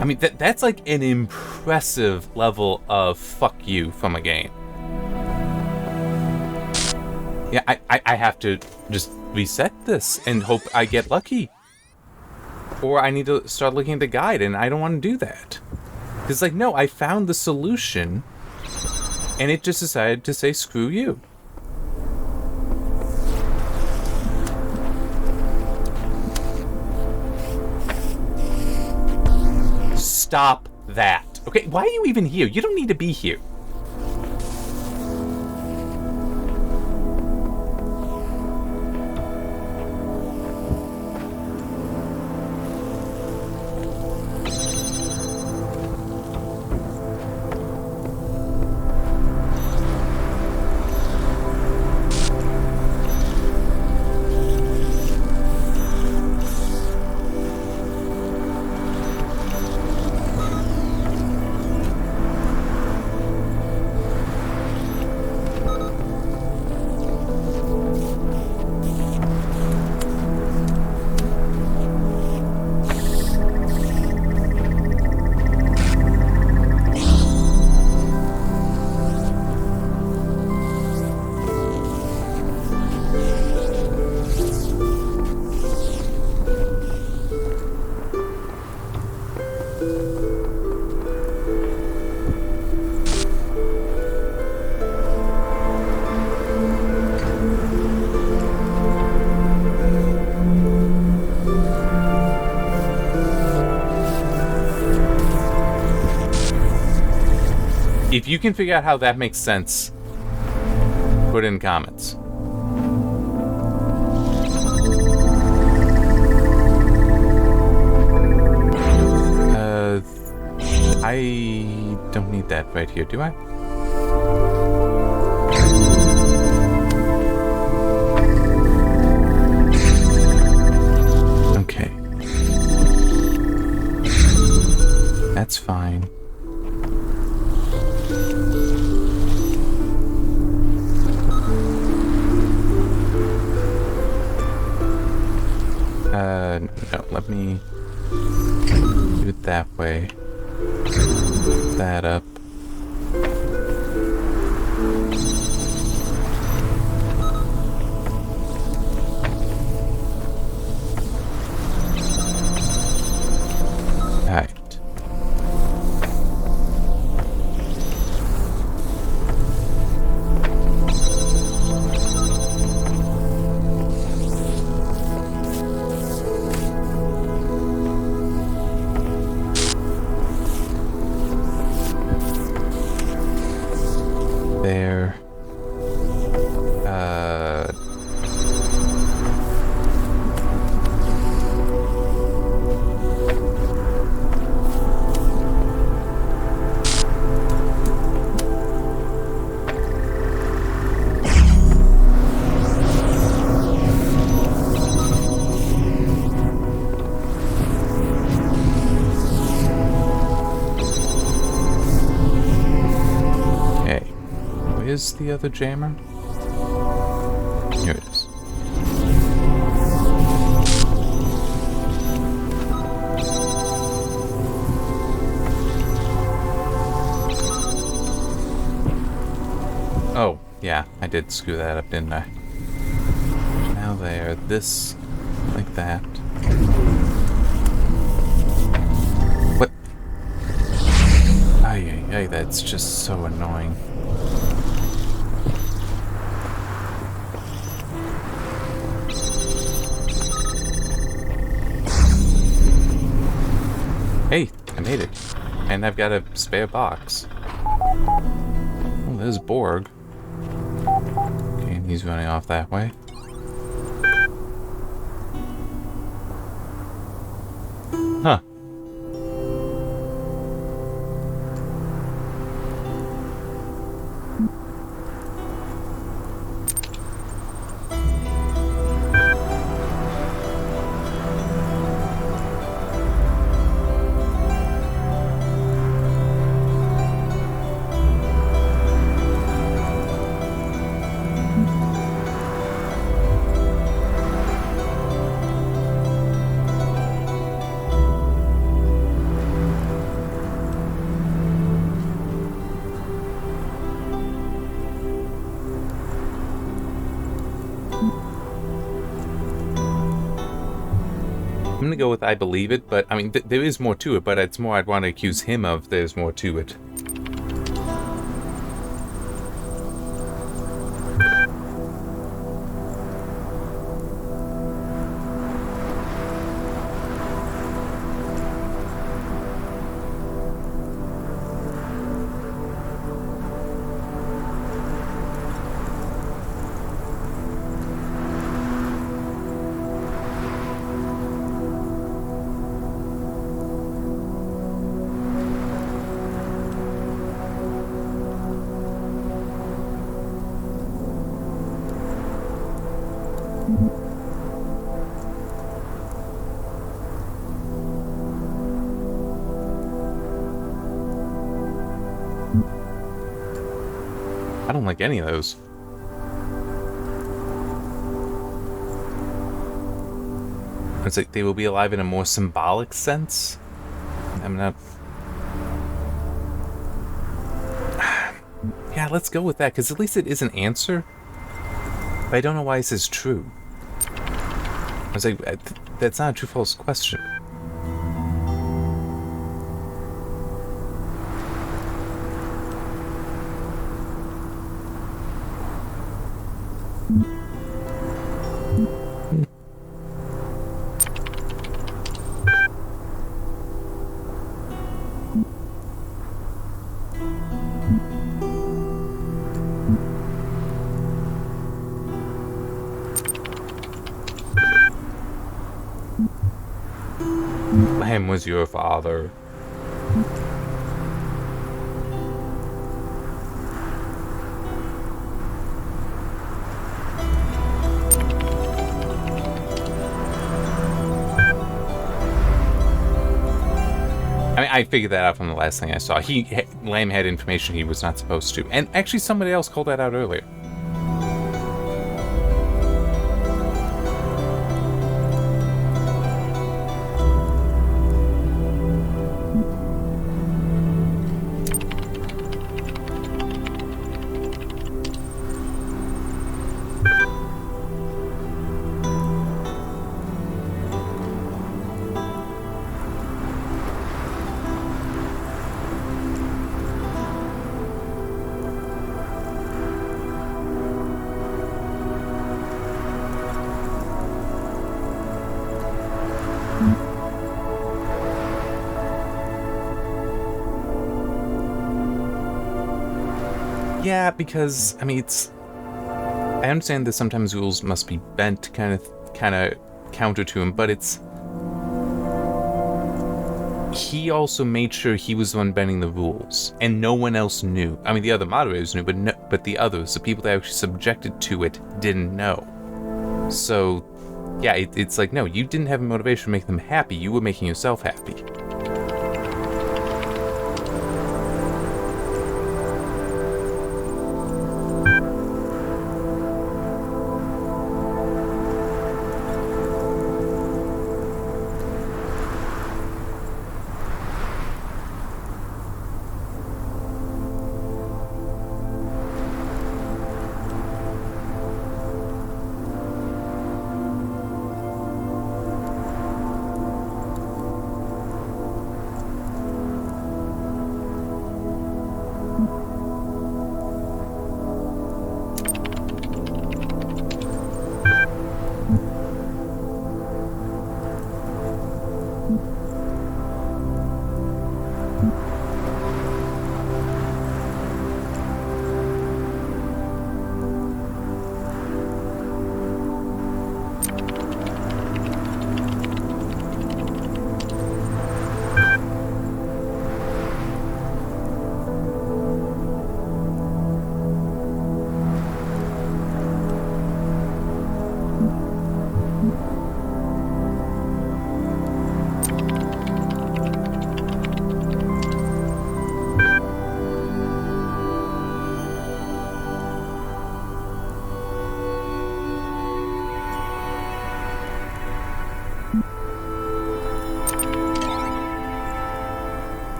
I mean, that's like an impressive level of fuck you from a game. Yeah, I have to just reset this and hope I get lucky. Or I need to start looking at the guide, and I don't want to do that. It's like, no, I found the solution, and it just decided to say, screw you. Stop that. Okay, why are you even here? You don't need to be here. can figure out how that makes sense, put in comments. I don't need that right here, do I? Okay. That's fine. No, let me do it that way. That up. Alright. There. Is the other jammer? Here it is. Oh, yeah, I did screw that up, didn't I? Now there, this, like that. What? Ay, that's just so annoying. Hey, I made it. And I've got a spare box. Oh, there's Borg. Okay, and he's running off that way. Huh. I'm gonna go with I believe it, but I mean, there is more to it, but it's more I'd want to accuse him of there's more to it. I don't like any of those. It's like they will be alive in a more symbolic sense. I'm not... Yeah, let's go with that, because at least it is an answer. But I don't know why this is true. I was like, that's not a true-false question. was your father. I mean, I figured that out from the last thing I saw. Lamb had information he was not supposed to. And actually, somebody else called that out earlier. Yeah, because, I mean, I understand that sometimes rules must be bent kind of counter to him, but he also made sure he was the one bending the rules, and no one else knew. I mean, the other moderators knew, but the others, the people that actually subjected to it, didn't know. So, yeah, it's like, no, you didn't have a motivation to make them happy, you were making yourself happy.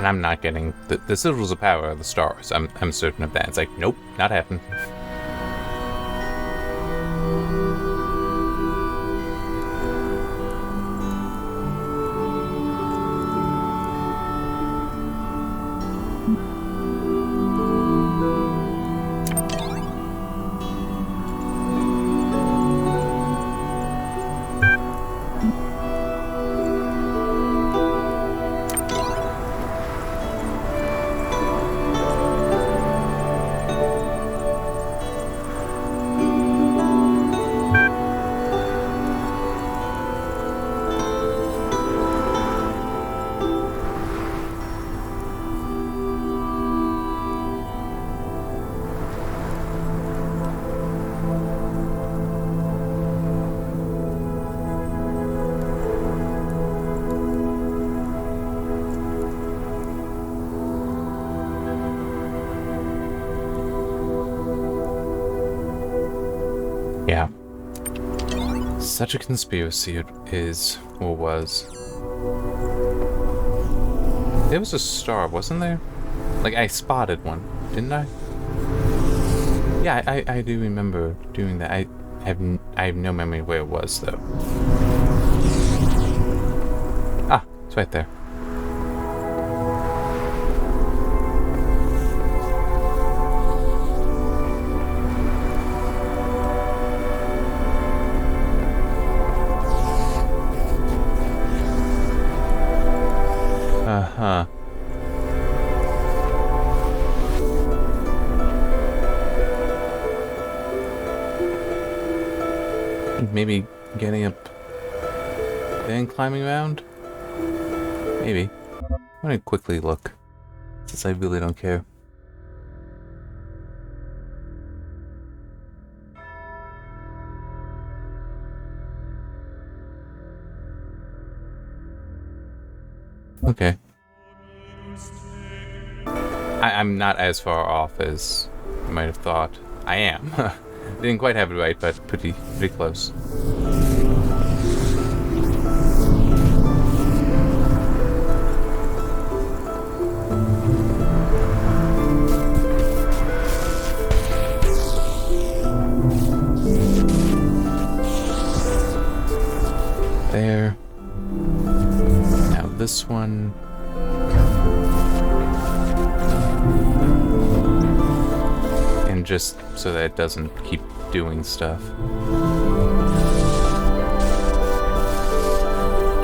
I'm not getting the sigils of power of the stars. I'm certain of that. It's like, nope, not happening. Yeah. Such a conspiracy it is, or was. There was a star, wasn't there? Like, I spotted one, didn't I? Yeah, I do remember doing that. I have no memory where it was, though. Ah, it's right there. maybe getting up, then climbing around? Maybe. I'm gonna quickly look, since I really don't care. Okay. I'm not as far off as I might have thought. I am. Didn't quite have it right, but pretty close. There. Now this one. And just so that it doesn't keep doing stuff.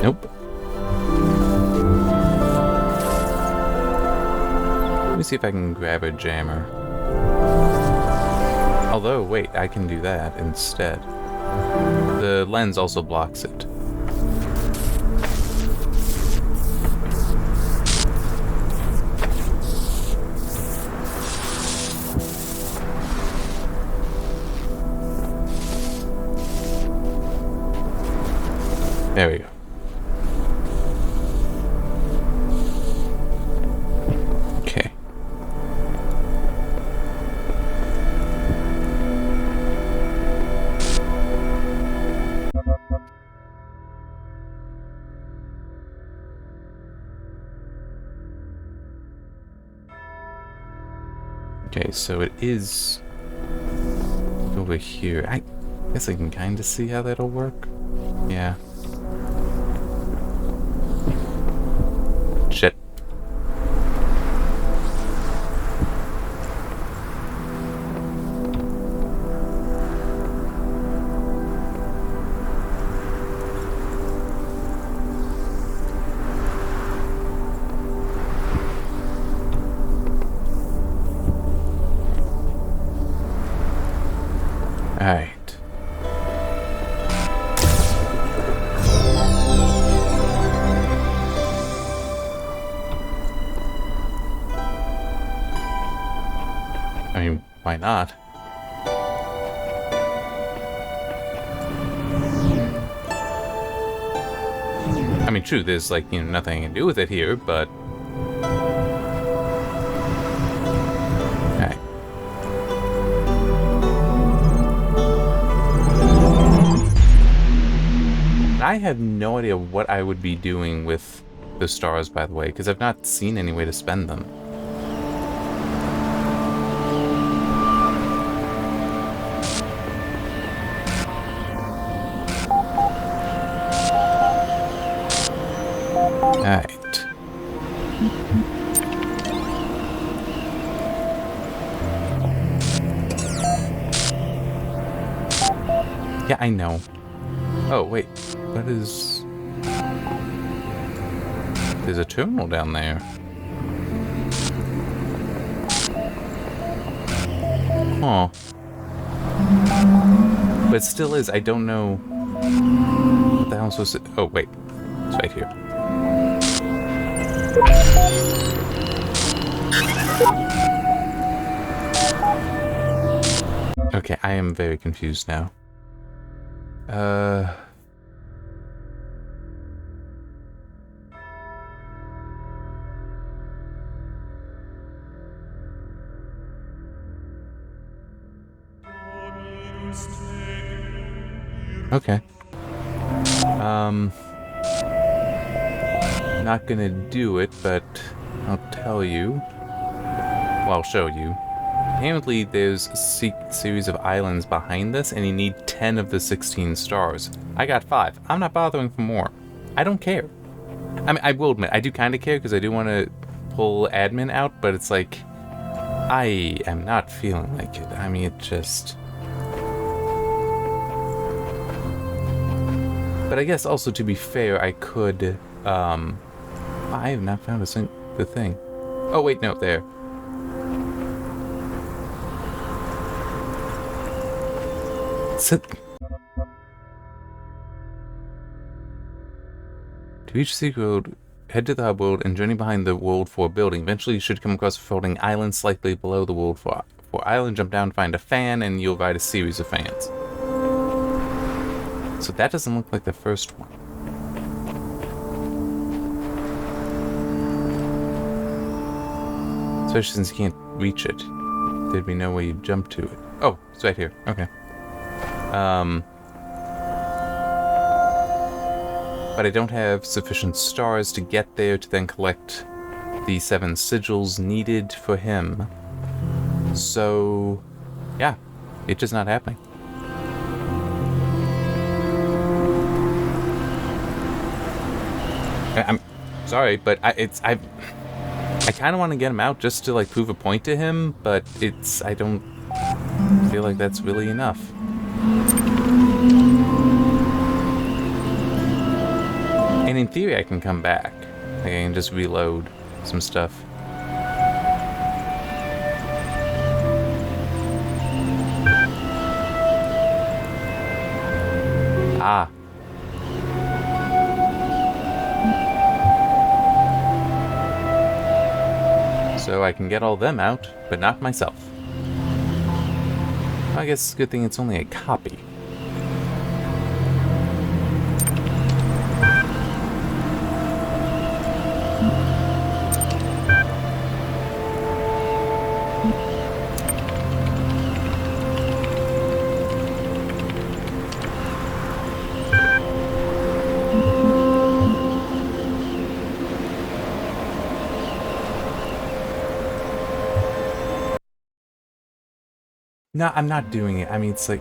Nope. Let me see if I can grab a jammer. Although, wait, I can do that instead. The lens also blocks it. There we go. Okay. Okay, so it is over here. I guess I can kind of see how that'll work. Yeah. Shit. All right. I mean, why not? I mean, true, there's, like, you know, nothing I can do with it here, but... Alright. I have no idea what I would be doing with the stars, by the way, because I've not seen any way to spend them. Alright. Yeah, I know. Oh, wait. What is... There's a terminal down there. Huh. But it still is. I don't know... What the hell I'm supposed to... Oh, wait. It's right here. Okay, I am very confused now. Okay. Not gonna do it, but I'll tell you. Well, I'll show you. Apparently, there's a series of islands behind this, and you need 10 of the 16 stars. I got 5. I'm not bothering for more. I don't care. I mean, I will admit, I do kind of care, because I do want to pull admin out, but it's like, I am not feeling like it. I mean, it just... But I guess also, to be fair, I could, I have not found the thing. Oh, wait, no, there. To reach the secret road, head to the hub world and journey behind the World 4 building. Eventually, you should come across a floating island slightly below the World 4 island. Jump down, find a fan, and you'll ride a series of fans. So that doesn't look like the first one. Especially since you can't reach it. There'd be no way you'd jump to it. Oh, it's right here. Okay. But I don't have sufficient stars to get there to then collect the 7 sigils needed for him. So, yeah, it's just not happening. I'm sorry, but I kind of want to get him out just to like prove a point to him, but I don't feel like that's really enough. And in theory, I can come back. Like, I can just reload some stuff. Ah. So I can get all them out, but not myself. I guess it's a good thing it's only a copy. No, I'm not doing it. I mean, it's like...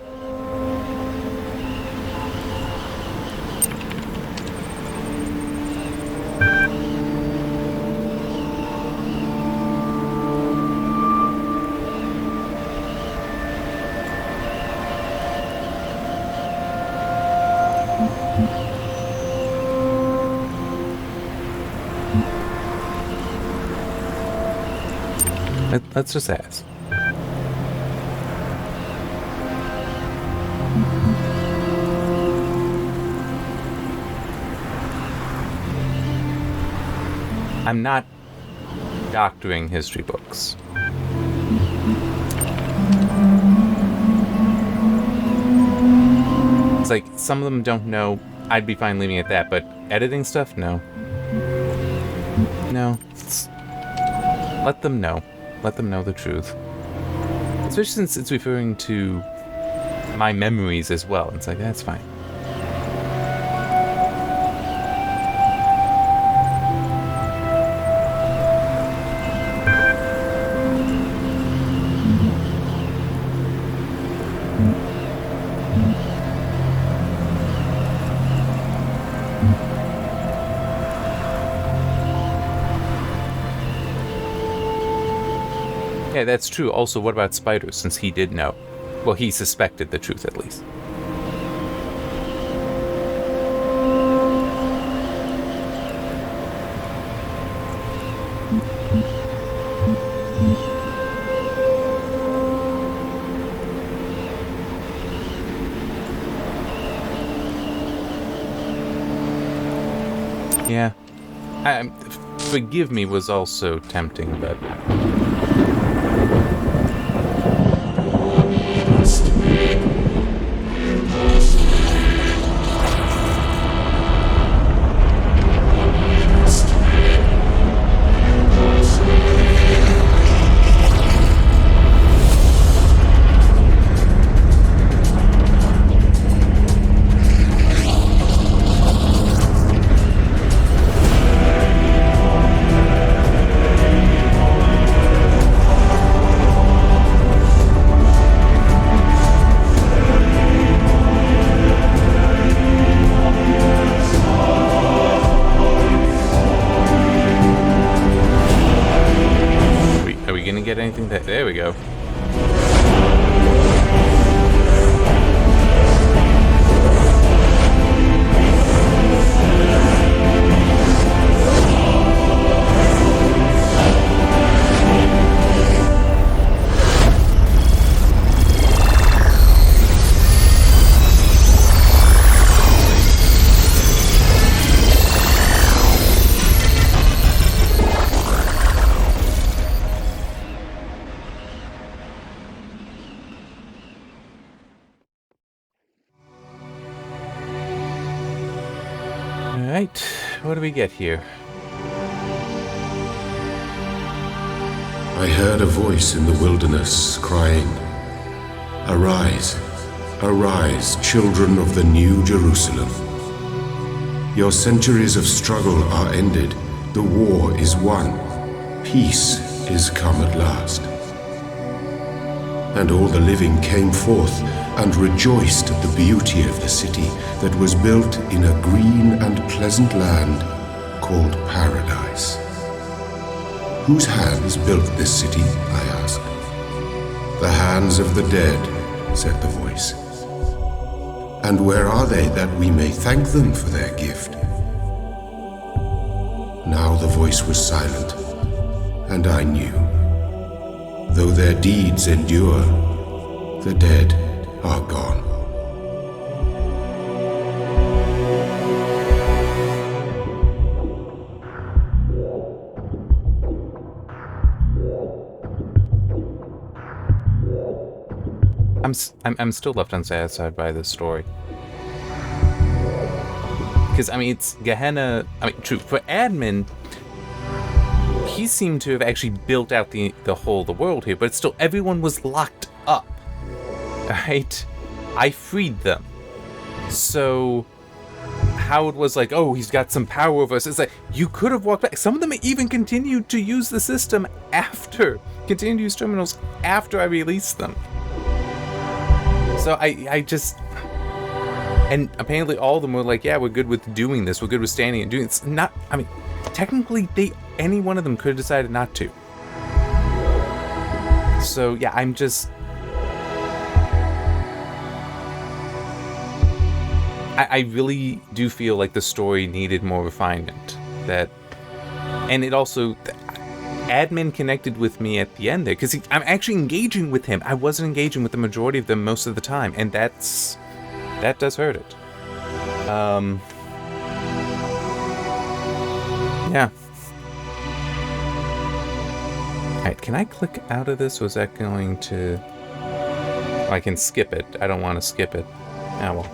Let's just ask. I'm not doctoring history books. It's like, some of them don't know. I'd be fine leaving it at that, but editing stuff? No. No. Let them know. Let them know the truth. Especially since it's referring to my memories as well. It's like, that's fine. Yeah, that's true. Also, what about spiders, since he did know? Well, he suspected the truth, at least. Yeah. Forgive me was also tempting, but... Get anything that there we go. Alright, what do we get here? I heard a voice in the wilderness crying, "Arise, arise, children of the New Jerusalem. Your centuries of struggle are ended, the war is won, peace is come at last." And all the living came forth and rejoiced at the beauty of the city that was built in a green and pleasant land called Paradise. "Whose hands built this city?" I asked. "The hands of the dead," said the voice. "And where are they that we may thank them for their gift?" Now the voice was silent, and I knew. Though their deeds endure, the dead are gone. I'm still left unsatisfied by this story. Because, I mean, it's Gehenna... I mean, true, for admin, he seemed to have actually built out the world here, but still, everyone was locked up. Right? I freed them. So, how it was like, oh, he's got some power over us. It's like, you could have walked back. Some of them even continued to use the system continued to use terminals after I released them. So I just... And apparently all of them were like, yeah, we're good with doing this. We're good with standing and doing it. It's not... I mean, technically, any one of them could have decided not to. So, yeah, I'm just... I really do feel like the story needed more refinement. And it also... Admin connected with me at the end there, because I'm actually engaging with him. I wasn't engaging with the majority of them most of the time, and that does hurt it. Yeah. Alright, can I click out of this, or is that going to... Oh, I can skip it. I don't want to skip it. Ah, well.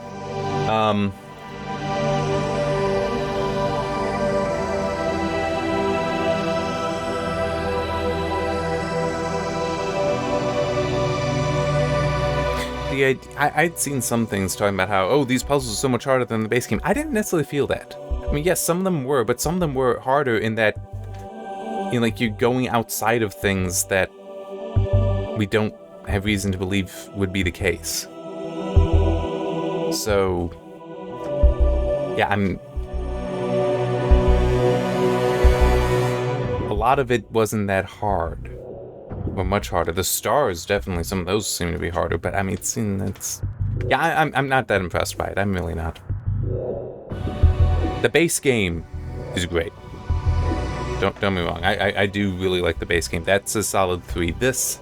I'd seen some things talking about how, oh, these puzzles are so much harder than the base game. I didn't necessarily feel that. I mean, yes, some of them were, but some of them were harder in that, you know, like, you're going outside of things that we don't have reason to believe would be the case. So, yeah, a lot of it wasn't that hard. Or much harder. The stars, definitely, some of those seem to be harder, but I mean, yeah, I'm not that impressed by it. I'm really not. The base game is great. Don't get me wrong. I do really like the base game. That's a solid 3. This...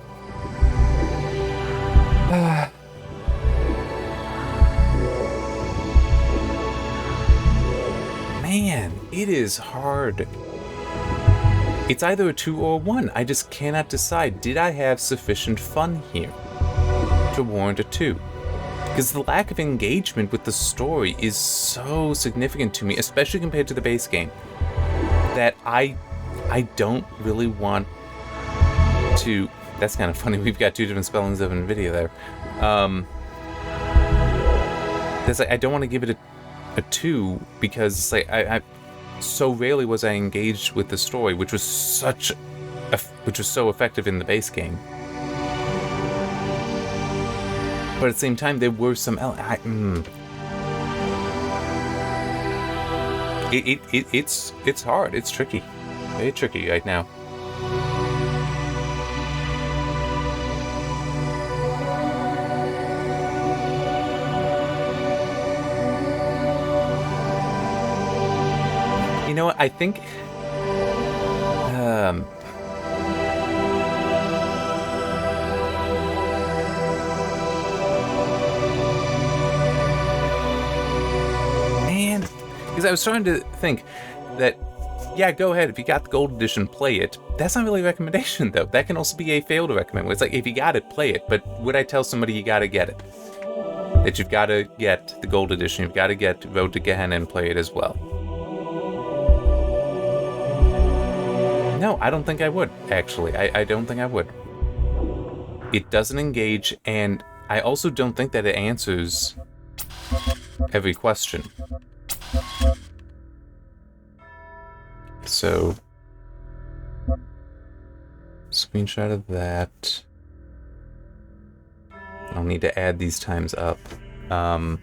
Man, it is hard. It's either a 2 or a 1. I just cannot decide. Did I have sufficient fun here to warrant a 2? Because the lack of engagement with the story is so significant to me, especially compared to the base game, that I don't really want to... That's kind of funny. We've got 2 different spellings of NVIDIA there. I don't want to give it a 2 because like I so rarely was I engaged with the story, which was so effective in the base game. But at the same time, there were some it's hard. It's tricky, very tricky right now. You know what? I think man, because I was starting to think that, yeah, go ahead. If you got the gold edition, play it. That's not really a recommendation, though. That can also be a fail to recommend. It's like, if you got it, play it. But would I tell somebody you gotta get it? That you've got to get the gold edition. You've got to get Road to Gehenna and play it as well. No, I don't think I would, actually. I don't think I would. It doesn't engage, and I also don't think that it answers every question. So, screenshot of that. I'll need to add these times up. Hang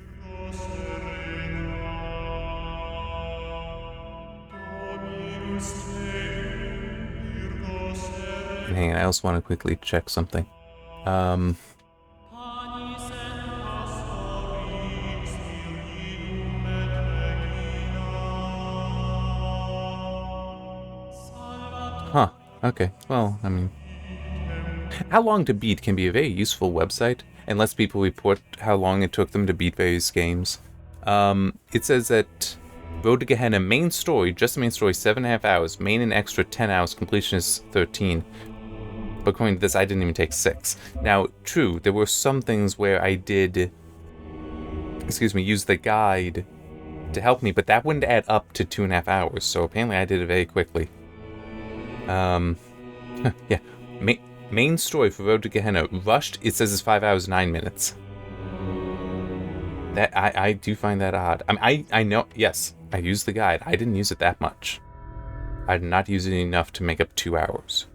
on, I also want to quickly check something. Huh. Okay. Well, I mean, how long to beat can be a very useful website, and lets people report how long it took them to beat various games. It says that Road to Gehenna main story, just the main story, 7.5 hours. Main and extra 10 hours. Completion is 13. But according to this, I didn't even take 6. Now, true, there were some things where I did, use the guide to help me, but that wouldn't add up to 2.5 hours. So apparently, I did it very quickly. Yeah. Main story for Road to Gehenna. Rushed, it says it's 5 hours, 9 minutes. That, I do find that odd. I know, yes, I used the guide. I didn't use it that much. I did not use it enough to make up 2 hours.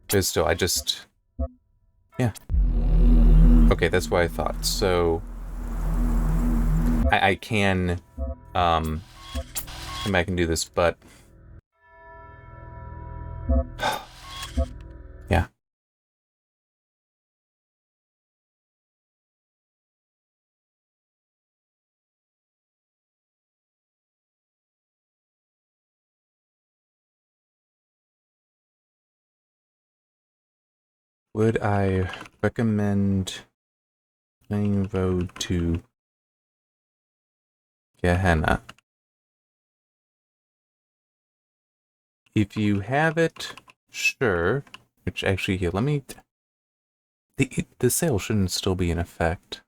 But still, yeah. Okay, that's what I thought. So, I can, come back and do this, but yeah. Would I recommend playing Road to Gehenna? If you have it, sure. Which actually, here, let me... The sale shouldn't still be in effect.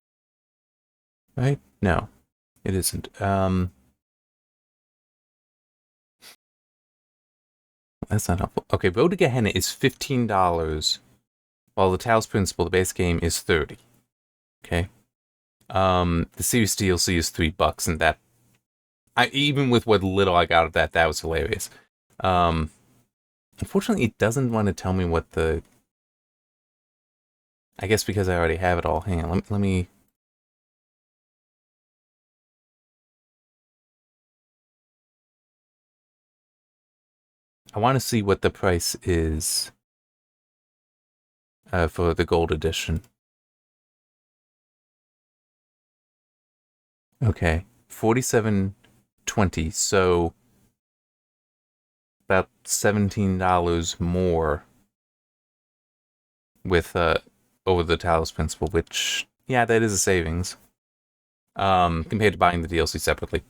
Right? No, it isn't. That's not helpful. Okay, Road to Gehenna is $15, while the Talos Principle, the base game, is $30. Okay? The Series DLC is $3, and that... even with what little I got of that, that was hilarious. Unfortunately, it doesn't want to tell me what the... I guess because I already have it all. Hang on, let me... I want to see what the price is for the gold edition. Okay, $47.20, so about $17 more with over the Talos Principle, which, yeah, that is a savings compared to buying the DLC separately.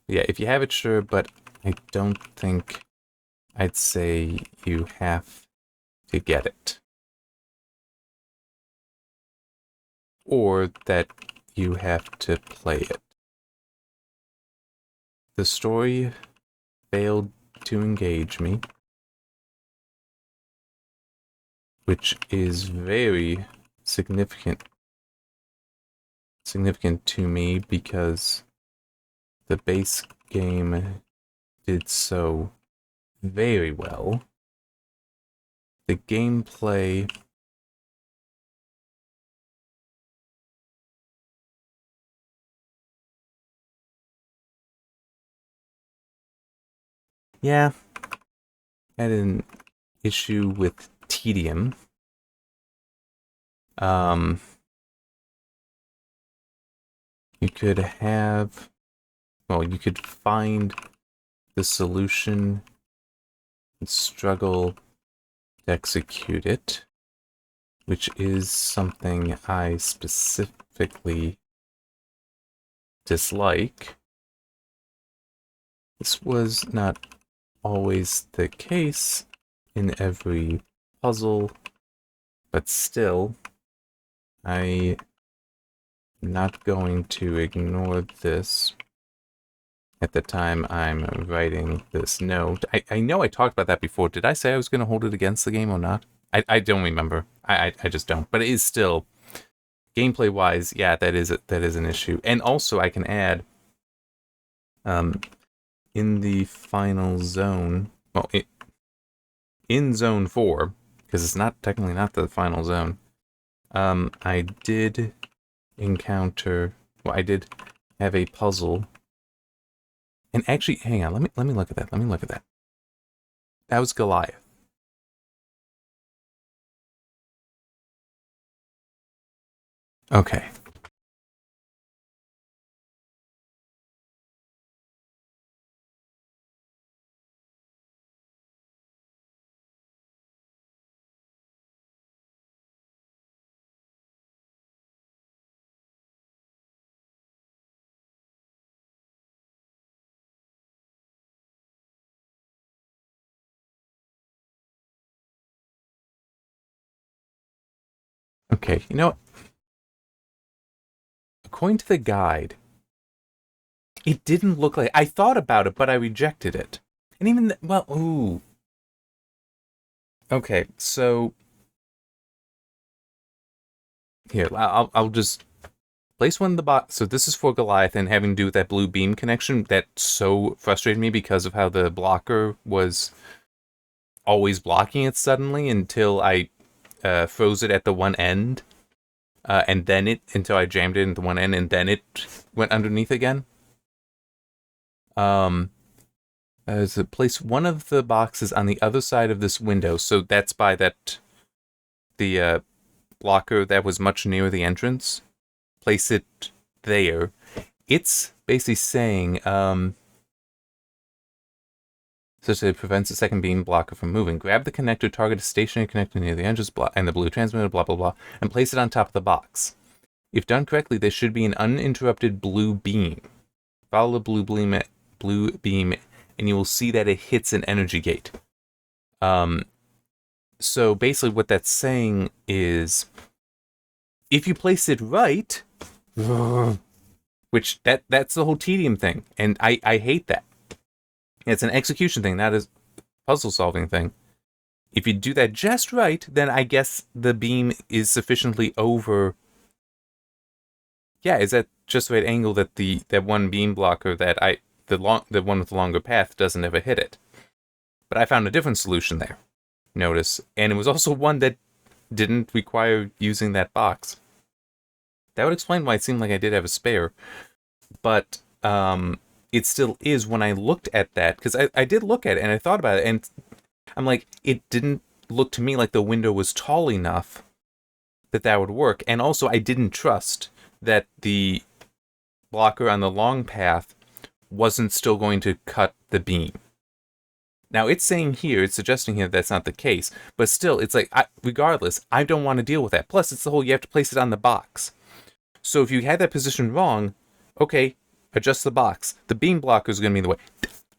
Yeah, if you have it, sure, but I don't think I'd say you have to get it. Or that you have to play it. The story failed to engage me, which is very significant to me because the base game did so very well. The gameplay had an issue with tedium. You could have, well, you could find the solution and struggle to execute it, which is something I specifically dislike. This was not always the case in every puzzle, but still, I not going to ignore this at the time I'm writing this note. I know I talked about that before. Did I say I was going to hold it against the game or not? I don't remember. I just don't. But it is still, gameplay-wise, yeah, that is an issue. And also, I can add, in the final zone, well, in Zone 4, because it's not technically not the final zone, I did encounter, well, I did have a puzzle. And actually, hang on, let me look at that. Let me look at that. That was Goliath. Okay. Okay, you know what? According to the guide, it didn't look like... I thought about it, but I rejected it. And even... well, ooh. Okay, so... Here, I'll just... place one in the box. So this is for Goliath, and having to do with that blue beam connection, that so frustrated me because of how the blocker was always blocking it suddenly until I froze it at the one end. And then until I jammed it into one end, and then it went underneath again. So place one of the boxes on the other side of this window. So that's by the blocker that was much nearer the entrance. Place it there. It's basically saying, such that it prevents the second beam blocker from moving. Grab the connector, target a stationary connector near the entrance and the blue transmitter, blah, blah, blah, and place it on top of the box. If done correctly, there should be an uninterrupted blue beam. Follow the blue beam, and you will see that it hits an energy gate. So basically what that's saying is, if you place it right, which that's the whole tedium thing, and I hate that. It's an execution thing, not a puzzle solving thing. If you do that just right, then I guess the beam is sufficiently over. Yeah, is that just the right angle that that one beam blocker that the one with the longer path doesn't ever hit it. But I found a different solution there. Notice, and it was also one that didn't require using that box. That would explain why it seemed like I did have a spare, but it still is when I looked at that, because I did look at it and I thought about it, and I'm like, it didn't look to me like the window was tall enough that would work, and also I didn't trust that the blocker on the long path wasn't still going to cut the beam. Now, it's saying here, it's suggesting here that's not the case, but still, it's like, regardless, I don't want to deal with that. Plus, it's the whole, you have to place it on the box. So if you had that position wrong, okay, adjust the box. The beam blocker is going to be in the way.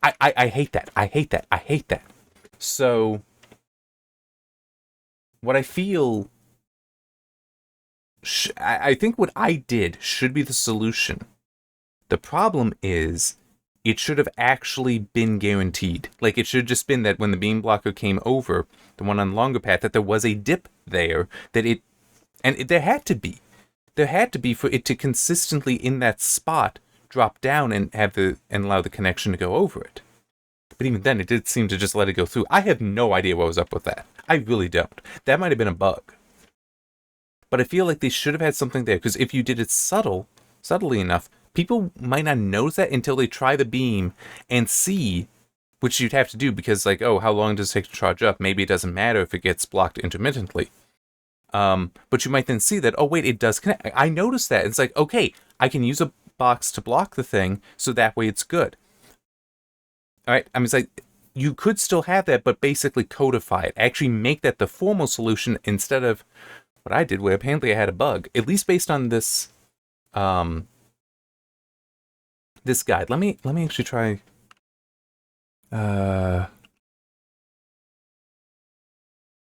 I hate that. I hate that. I hate that. So, what I feel... I think what I did should be the solution. The problem is, it should have actually been guaranteed. Like, it should have just been that when the beam blocker came over, the one on the longer path, that there was a dip there, there had to be. There had to be for it to consistently, in that spot, drop down and allow the connection to go over it. But even then, it did seem to just let it go through. I have no idea what was up with that. I really don't. That might have been a bug. But I feel like they should have had something there, because if you did it subtly enough, people might not notice that until they try the beam and see, which you'd have to do, because, like, oh, how long does it take to charge up? Maybe it doesn't matter if it gets blocked intermittently. But you might then see that, oh, wait, it does connect. I noticed that. It's like, okay, I can use a box to block the thing, so that way it's good. All right, I mean, it's like, you could still have that, but basically codify it. Actually make that the formal solution instead of what I did, where apparently I had a bug. At least based on this, this guide. Let me actually try.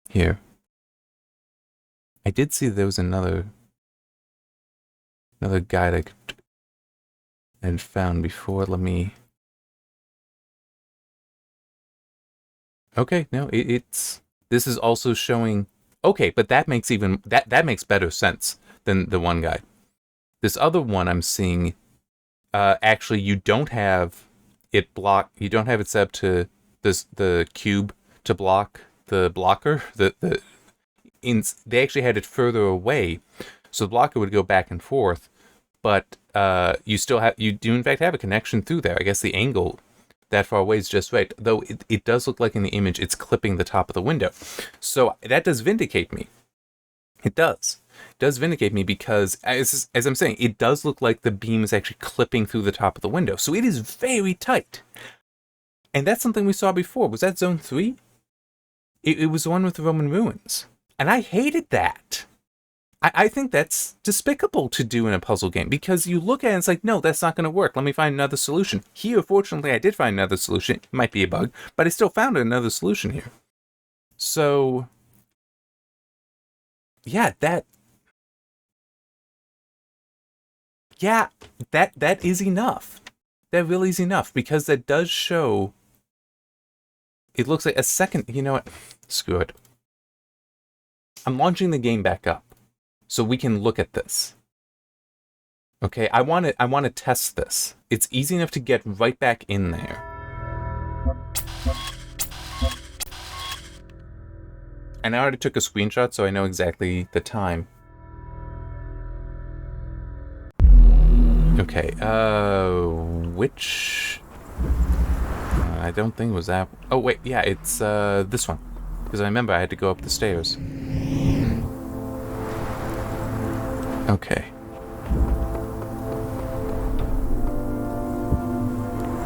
Here. I did see there was another Another guide I had found before. Let me... Okay, no, it's... This is also showing... Okay, but that makes even... That makes better sense than the one guide. This other one I'm seeing... actually, you don't have it You don't have it set up to the cube to block the blocker. They actually had it further away, so the blocker would go back and forth. But you do in fact have a connection through there. I guess the angle that far away is just right. Though it does look like in the image it's clipping the top of the window. So that does vindicate me. It does. It does vindicate me because, as I'm saying, it does look like the beam is actually clipping through the top of the window. So it is very tight. And that's something we saw before. Was that Zone 3? It was the one with the Roman ruins. And I hated that. I think that's despicable to do in a puzzle game, because you look at it and it's like, no, that's not going to work. Let me find another solution. Here, fortunately, I did find another solution. It might be a bug, but I still found another solution here. So, yeah, that is enough. That really is enough, because that does show... It looks like a second... You know what? Screw it. I'm launching the game back up so we can look at this. Okay, I want to test this. It's easy enough to get right back in there. And I already took a screenshot, so I know exactly the time. Okay, which... I don't think it was that... Oh, wait, yeah, it's this one. Because I remember I had to go up the stairs. Okay.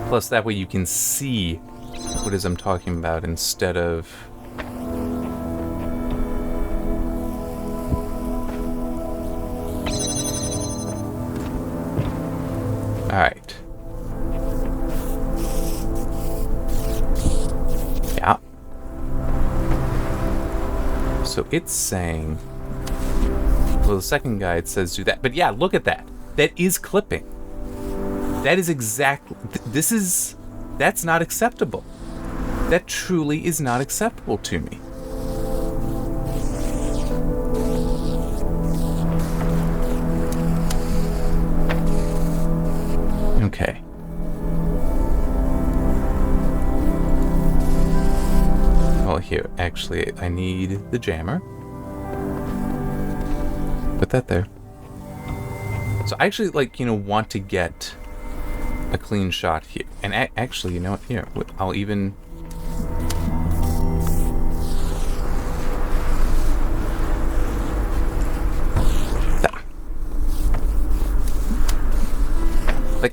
Plus, that way you can see what it is I'm talking about instead of... Alright. Yeah. So it's saying... Well, the second guide says do that. But yeah, look at that. That is clipping. That is exactly... That's not acceptable. That truly is not acceptable to me. Okay. Well, here, actually, I need the jammer. Put that there. So I actually, want to get a clean shot here. And actually, you know what? Here, I'll even...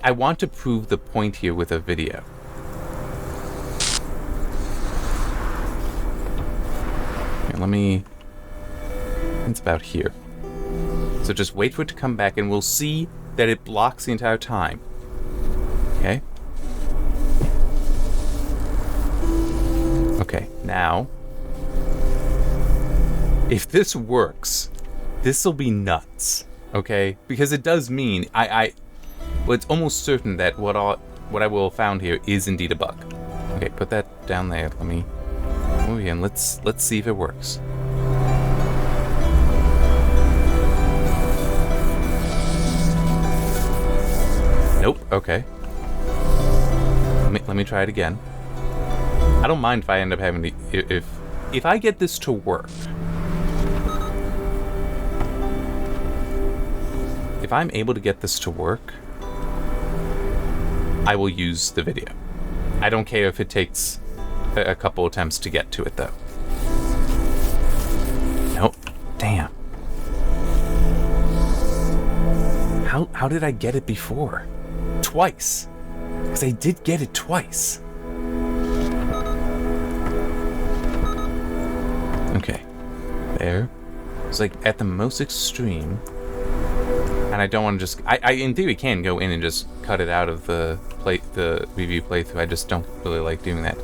I want to prove the point here with a video. Here, let me... It's about here. So just wait for it to come back and we'll see that it blocks the entire time. Okay? Okay, now... If this works, this'll be nuts. Okay? Because it does mean well, it's almost certain that what I will have found here is indeed a bug. Okay, put that down there. Let me move here and let's see if it works. Nope. Okay. Let me try it again. I don't mind if I end up having to if I get this to work. If I'm able to get this to work, I will use the video. I don't care if it takes a couple attempts to get to it, though. Nope. Damn. How did I get it before? Twice. Because I did get it twice. Okay. There. It's at the most extreme. And I don't want to just... I in theory can go in and just cut it out of the review playthrough. I just don't really like doing that.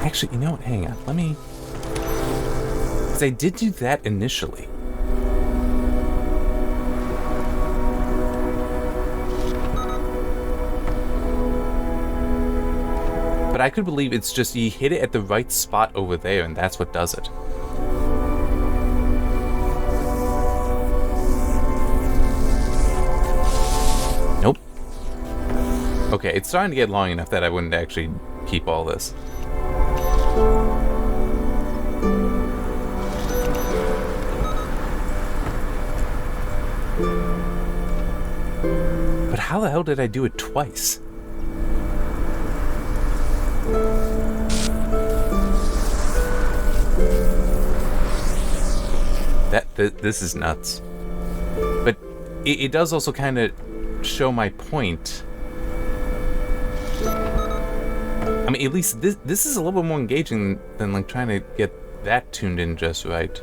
Actually, you know what? Hang on. Let me... Because I did do that initially. But I could believe it's just you hit it at the right spot over there, and that's what does it. Nope. Okay, it's starting to get long enough that I wouldn't actually keep all this. But how the hell did I do it twice? This is nuts. But it does also kind of show my point. I mean, at least this is a little bit more engaging than like trying to get that tuned in just right.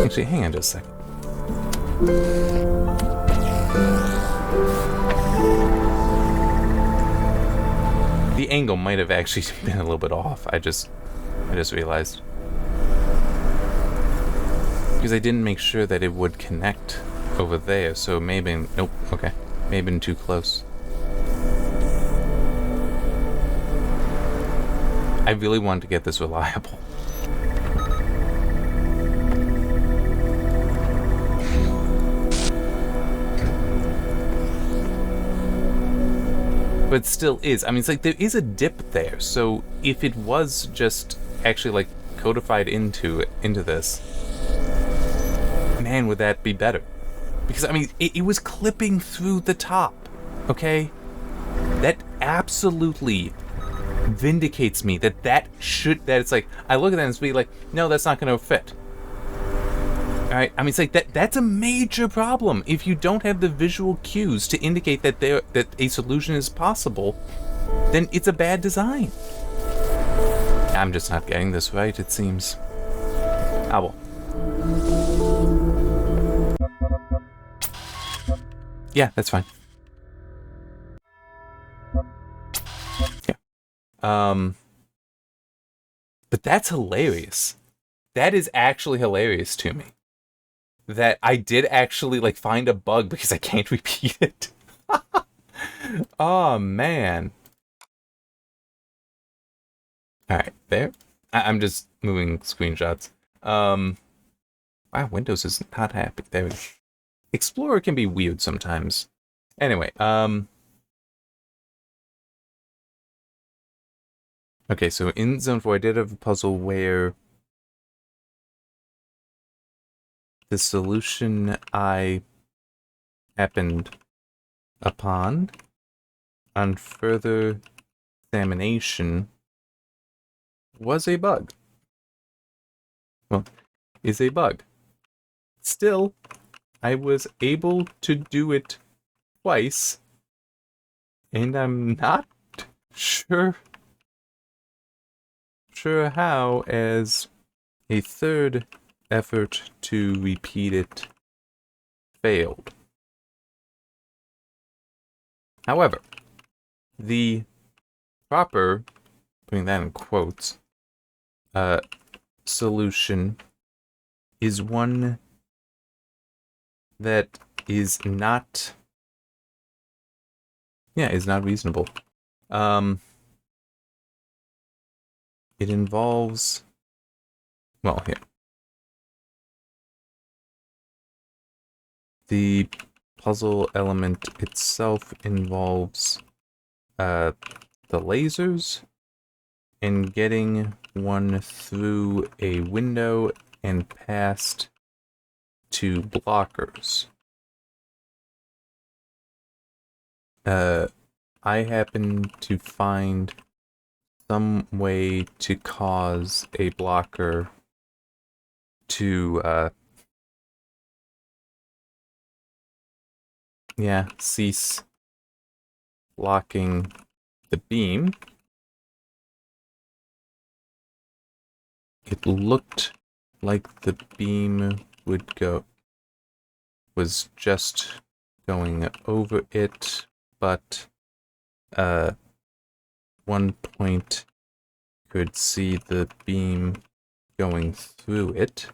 Actually, hang on just a second. The angle might have actually been a little bit off. I just realized. Because I didn't make sure that it would connect over there, so maybe... Nope, okay. Maybe been too close. I really wanted to get this reliable. But it still is. I mean, it's like there is a dip there, so if it was just actually like codified into this, man, would that be better? Because I mean, it was clipping through the top. Okay, that absolutely vindicates me that it's like I look at that and it's be like, no, that's not going to fit. All right, I mean, it's like that's a major problem. If you don't have the visual cues to indicate that a solution is possible, then it's a bad design. I'm just not getting this right, it seems. Ah, well. Yeah, that's fine. Yeah. But that's hilarious. That is actually hilarious to me. That I did actually like find a bug because I can't repeat it. Oh man. Alright, there. I'm just moving screenshots. Wow, Windows is not happy. There we go. Explorer can be weird sometimes. Anyway, okay, so in Zone 4 I did have a puzzle where the solution I happened upon on further examination was a bug. Well, is a bug. Still, I was able to do it twice, and I'm not sure how, as a third effort to repeat it failed. However, the proper, putting that in quotes, solution is one that is not reasonable. It involves, well, here. The puzzle element itself involves the lasers and getting one through a window and past two blockers. I happen to find some way to cause a blocker to cease blocking the beam. It looked like the beam was just going over it, but one point could see the beam going through it.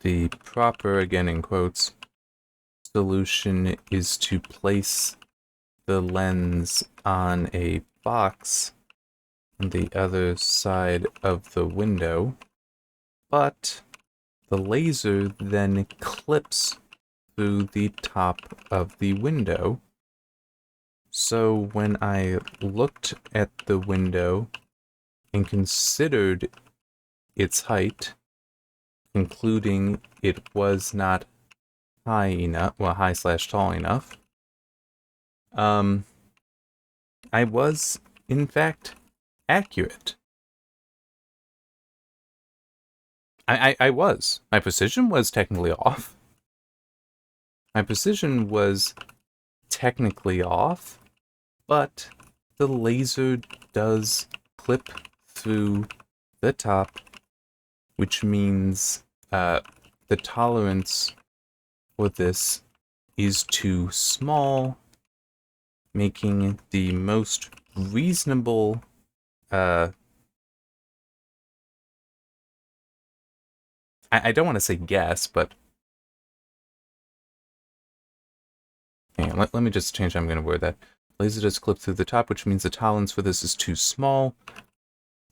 The proper, again in quotes, solution is to place the lens on a box on the other side of the window, but the laser then clips through the top of the window. So when I looked at the window and considered its height, concluding it was not high enough, well, high/tall enough, I was, in fact, accurate. I was. My precision was technically off. But the laser does clip through the top, which means the tolerance for this is too small, making the most reasonable I don't want to say guess, but hang on, let me just change how I'm going to word that. Laser does clip through the top, which means the tolerance for this is too small,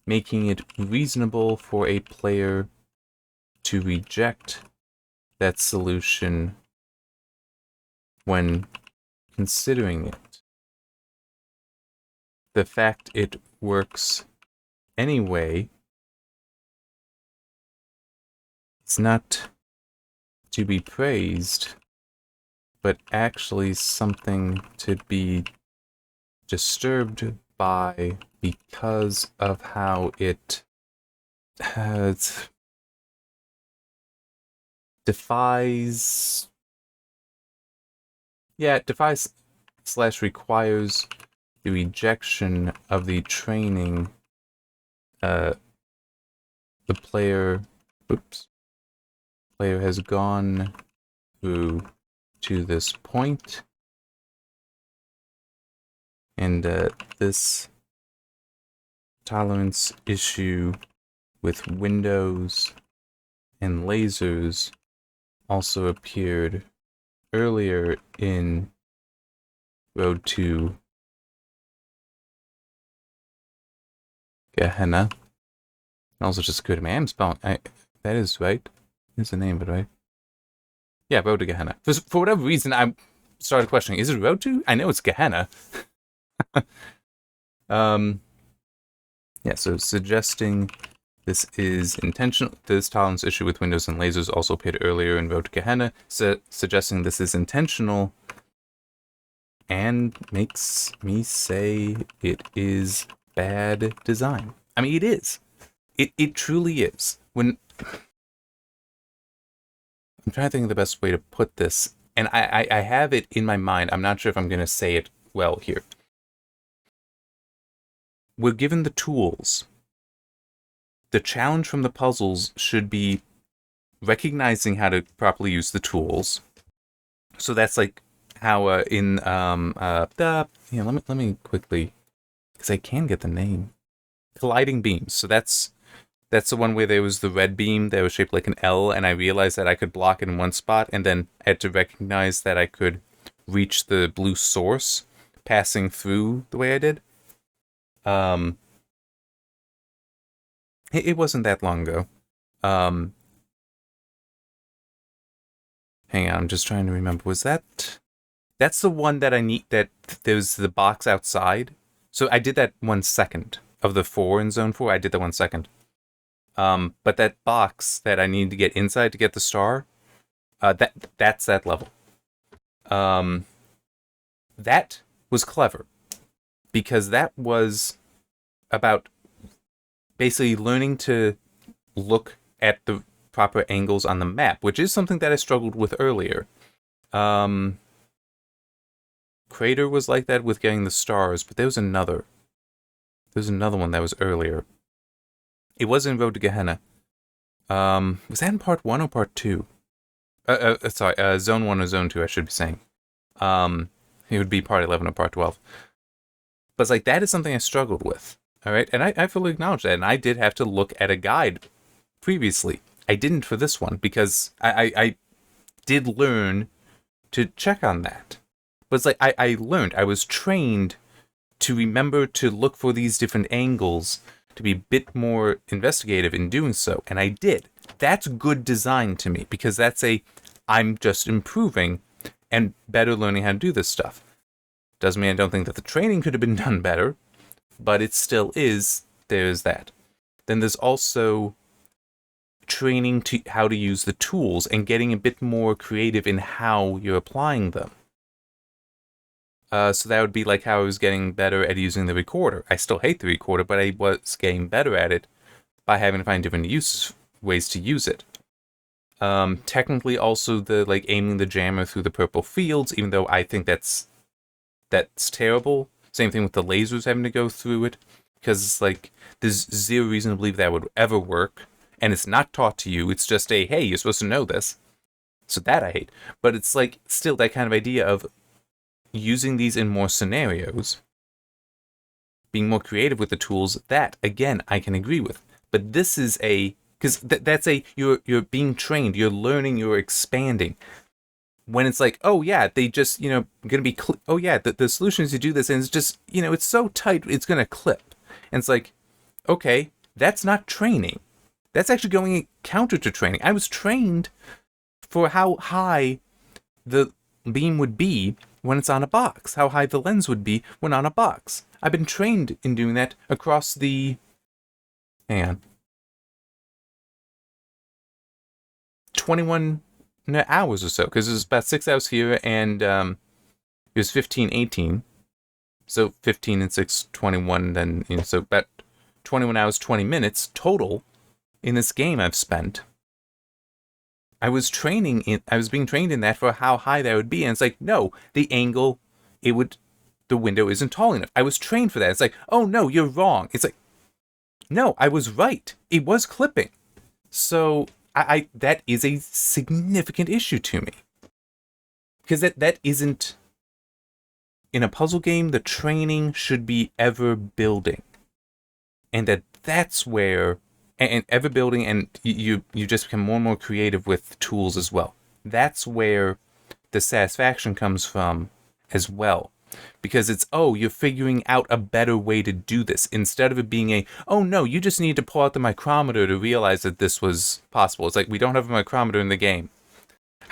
making it reasonable for a player to reject that solution when considering it. The fact it works anyway is not to be praised, but actually something to be disturbed by because of how it defies / requires the rejection of the training the player has gone through to this point, and this tolerance issue with windows and lasers also appeared earlier in Road to Gehenna. And also just occurred to me, I am spelling, that is right. Is the name of it right? Yeah, Road to Gehenna. For whatever reason, I started questioning, is it Road to? I know it's Gehenna. Yeah, so suggesting this is intentional. This tolerance issue with windows and lasers also appeared earlier in Road to Gehenna, suggesting this is intentional, and makes me say it is bad design. I mean, it is. It truly is. When I'm trying to think of the best way to put this, and I have it in my mind. I'm not sure if I'm going to say it well here. We're given the tools. The challenge from the puzzles should be recognizing how to properly use the tools. So that's like how let me quickly, because I can get the name. Colliding beams. So that's the one where there was the red beam that was shaped like an L, and I realized that I could block it in one spot, and then I had to recognize that I could reach the blue source passing through the way I did. It wasn't that long ago. Hang on, I'm just trying to remember. Was that's the one that I need, that there's the box outside? So I did that 1 second of the 4 in zone 4. I did that 1 second. But that box that I need to get inside to get the star, that's that level. That was clever, because that was about basically learning to look at the proper angles on the map, which is something that I struggled with earlier. Crater was like that with getting the stars, but there was another one that was earlier. It was in Road to Gehenna. Was that in part 1 or part 2? Sorry, zone 1 or zone 2, I should be saying. Hang it would be part 11 or part 12. But it's like, that is something I struggled with. All right. And I fully acknowledge that. And I did have to look at a guide previously. I didn't for this one because I did learn to check on that. But it's like, I learned, I was trained to remember to look for these different angles, to be a bit more investigative in doing so. And I did. That's good design to me, because that's I'm just improving and better learning how to do this stuff. Doesn't mean I don't think that the training could have been done better, but it still is. There's that. Then there's also training to how to use the tools and getting a bit more creative in how you're applying them. So that would be like how I was getting better at using the recorder. I still hate the recorder, but I was getting better at it by having to find different ways to use it. Technically, also the like aiming the jammer through the purple fields, even though I think that's terrible. Same thing with the lasers having to go through it, because it's like there's zero reason to believe that would ever work, and it's not taught to you. It's just hey, you're supposed to know this. So that I hate. But it's like still that kind of idea of using these in more scenarios, being more creative with the tools, that, again, I can agree with. But this is because that's you're being trained, you're learning, you're expanding. When it's like, oh yeah, they just, going to be, oh yeah, the solution is to do this, and it's just, it's so tight, it's going to clip. And it's like, okay, that's not training. That's actually going counter to training. I was trained for how high the beam would be when it's on a box, how high the lens would be when on a box. I've been trained in doing that across the... Hang on. 21 hours or so, because it was about 6 hours here, and it was 15, 18. So 15 and 6, 21, then, so about 21 hours, 20 minutes total in this game I've spent. I was being trained in that for how high that would be. And it's like, no, the angle, the window isn't tall enough. I was trained for that. It's like, oh no, you're wrong. It's like, no, I was right. It was clipping. So that is a significant issue to me. Because that isn't, in a puzzle game, the training should be ever building. And that's where... And ever building, and you just become more and more creative with tools as well. That's where the satisfaction comes from as well. Because it's, oh, you're figuring out a better way to do this. Instead of it being oh no, you just need to pull out the micrometer to realize that this was possible. It's like, we don't have a micrometer in the game.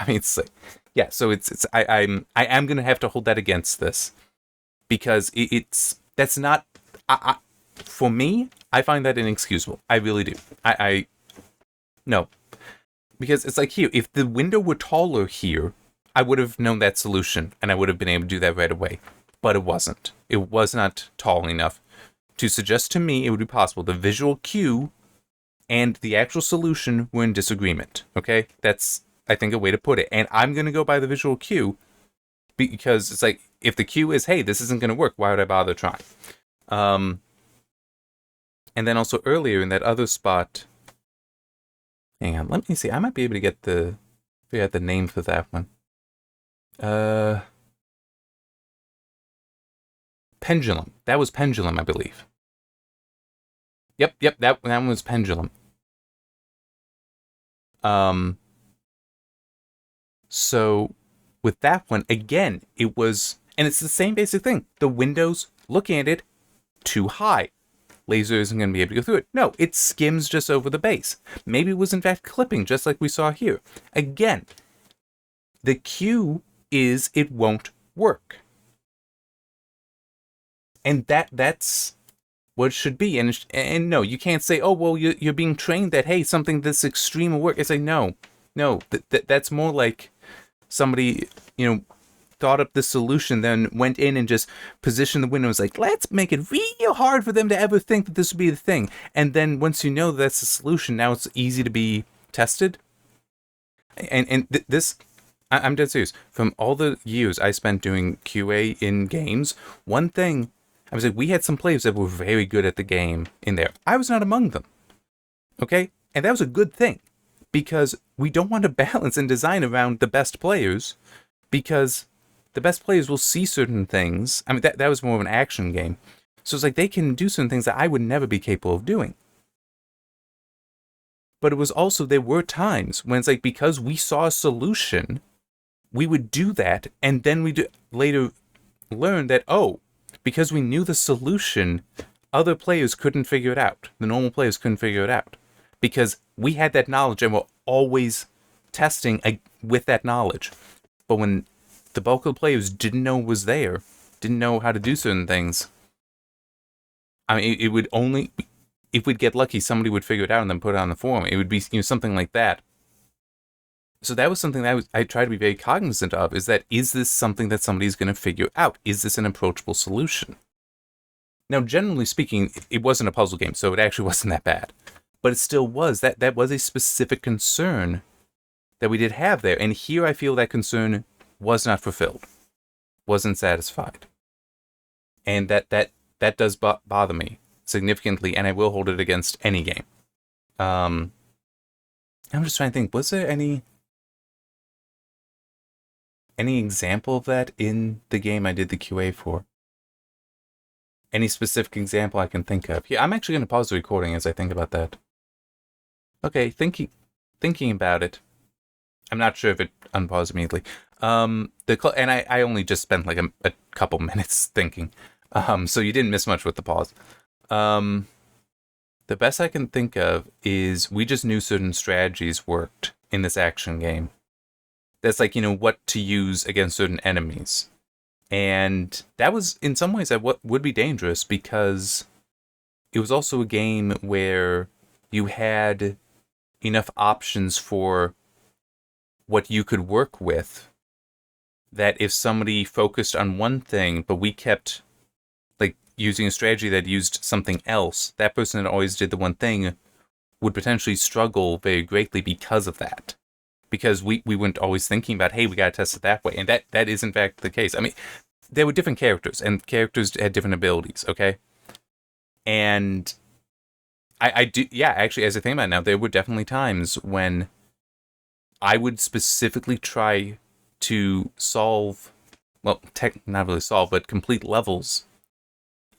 I mean, it's like, yeah, so I am going to have to hold that against this. Because that's not, for me, I find that inexcusable. I really do. No. Because it's like here, if the window were taller here, I would have known that solution, and I would have been able to do that right away. But it wasn't. It was not tall enough to suggest to me it would be possible. The visual cue and the actual solution were in disagreement. Okay? That's, I think, a way to put it. And I'm going to go by the visual cue, because it's like, if the cue is, hey, this isn't going to work, why would I bother trying? And then also earlier in that other spot, hang on, let me see. I might be able to figure out the name for that one. Pendulum. That was Pendulum, I believe. Yep, that one was Pendulum. So with that one, again, it was, and it's the same basic thing. The windows, looking at it, too high. Laser isn't going to be able to go through it. No, it skims just over the base. Maybe it was in fact clipping, just like we saw here. Again, the cue is it won't work. And that's what it should be. And no, you can't say, oh, well, you're being trained that, hey, something this extreme will work. It's like, no, that's more like somebody, thought up the solution, then went in and just positioned the window and was like, let's make it real hard for them to ever think that this would be the thing. And then once you know that's the solution, now it's easy to be tested. And this, I'm dead serious. From all the years I spent doing QA in games, one thing, I was like, we had some players that were very good at the game in there. I was not among them. Okay? And that was a good thing. Because we don't want to balance and design around the best players, because the best players will see certain things. I mean, that was more of an action game. So it's like they can do certain things that I would never be capable of doing. But it was also, there were times when it's like, because we saw a solution, we would do that, and then we later learn that, oh, because we knew the solution, other players couldn't figure it out. The normal players couldn't figure it out. Because we had that knowledge and we're always testing with that knowledge. But when the bulk of the players didn't know it was there, didn't know how to do certain things, I mean, it would only, if we'd get lucky, somebody would figure it out and then put it on the forum. It would be, something like that. So that was something that I tried to be very cognizant of, is this something that somebody's going to figure out? Is this an approachable solution? Now, generally speaking, it wasn't a puzzle game, so it actually wasn't that bad. But it still was. That was a specific concern that we did have there. And here I feel that concern was not fulfilled. Wasn't satisfied. And that does bother me significantly, and I will hold it against any game. I'm just trying to think, was there any example of that in the game I did the QA for? Any specific example I can think of? Yeah, I'm actually going to pause the recording as I think about that. Okay, thinking about it. I'm not sure if it unpaused immediately. And I only just spent like a couple minutes thinking. So you didn't miss much with the pause. The best I can think of is we just knew certain strategies worked in this action game. That's like, what to use against certain enemies. And that was, in some ways, what would be dangerous, because it was also a game where you had enough options for what you could work with, that if somebody focused on one thing, but we kept like using a strategy that used something else, that person that always did the one thing would potentially struggle very greatly because of that. Because we weren't always thinking about, hey, we got to test it that way. And that is, in fact, the case. I mean, there were different characters, and characters had different abilities, okay? And I do, yeah, actually, as I think about it now, there were definitely times when I would specifically try to solve, well, not really solve, but complete levels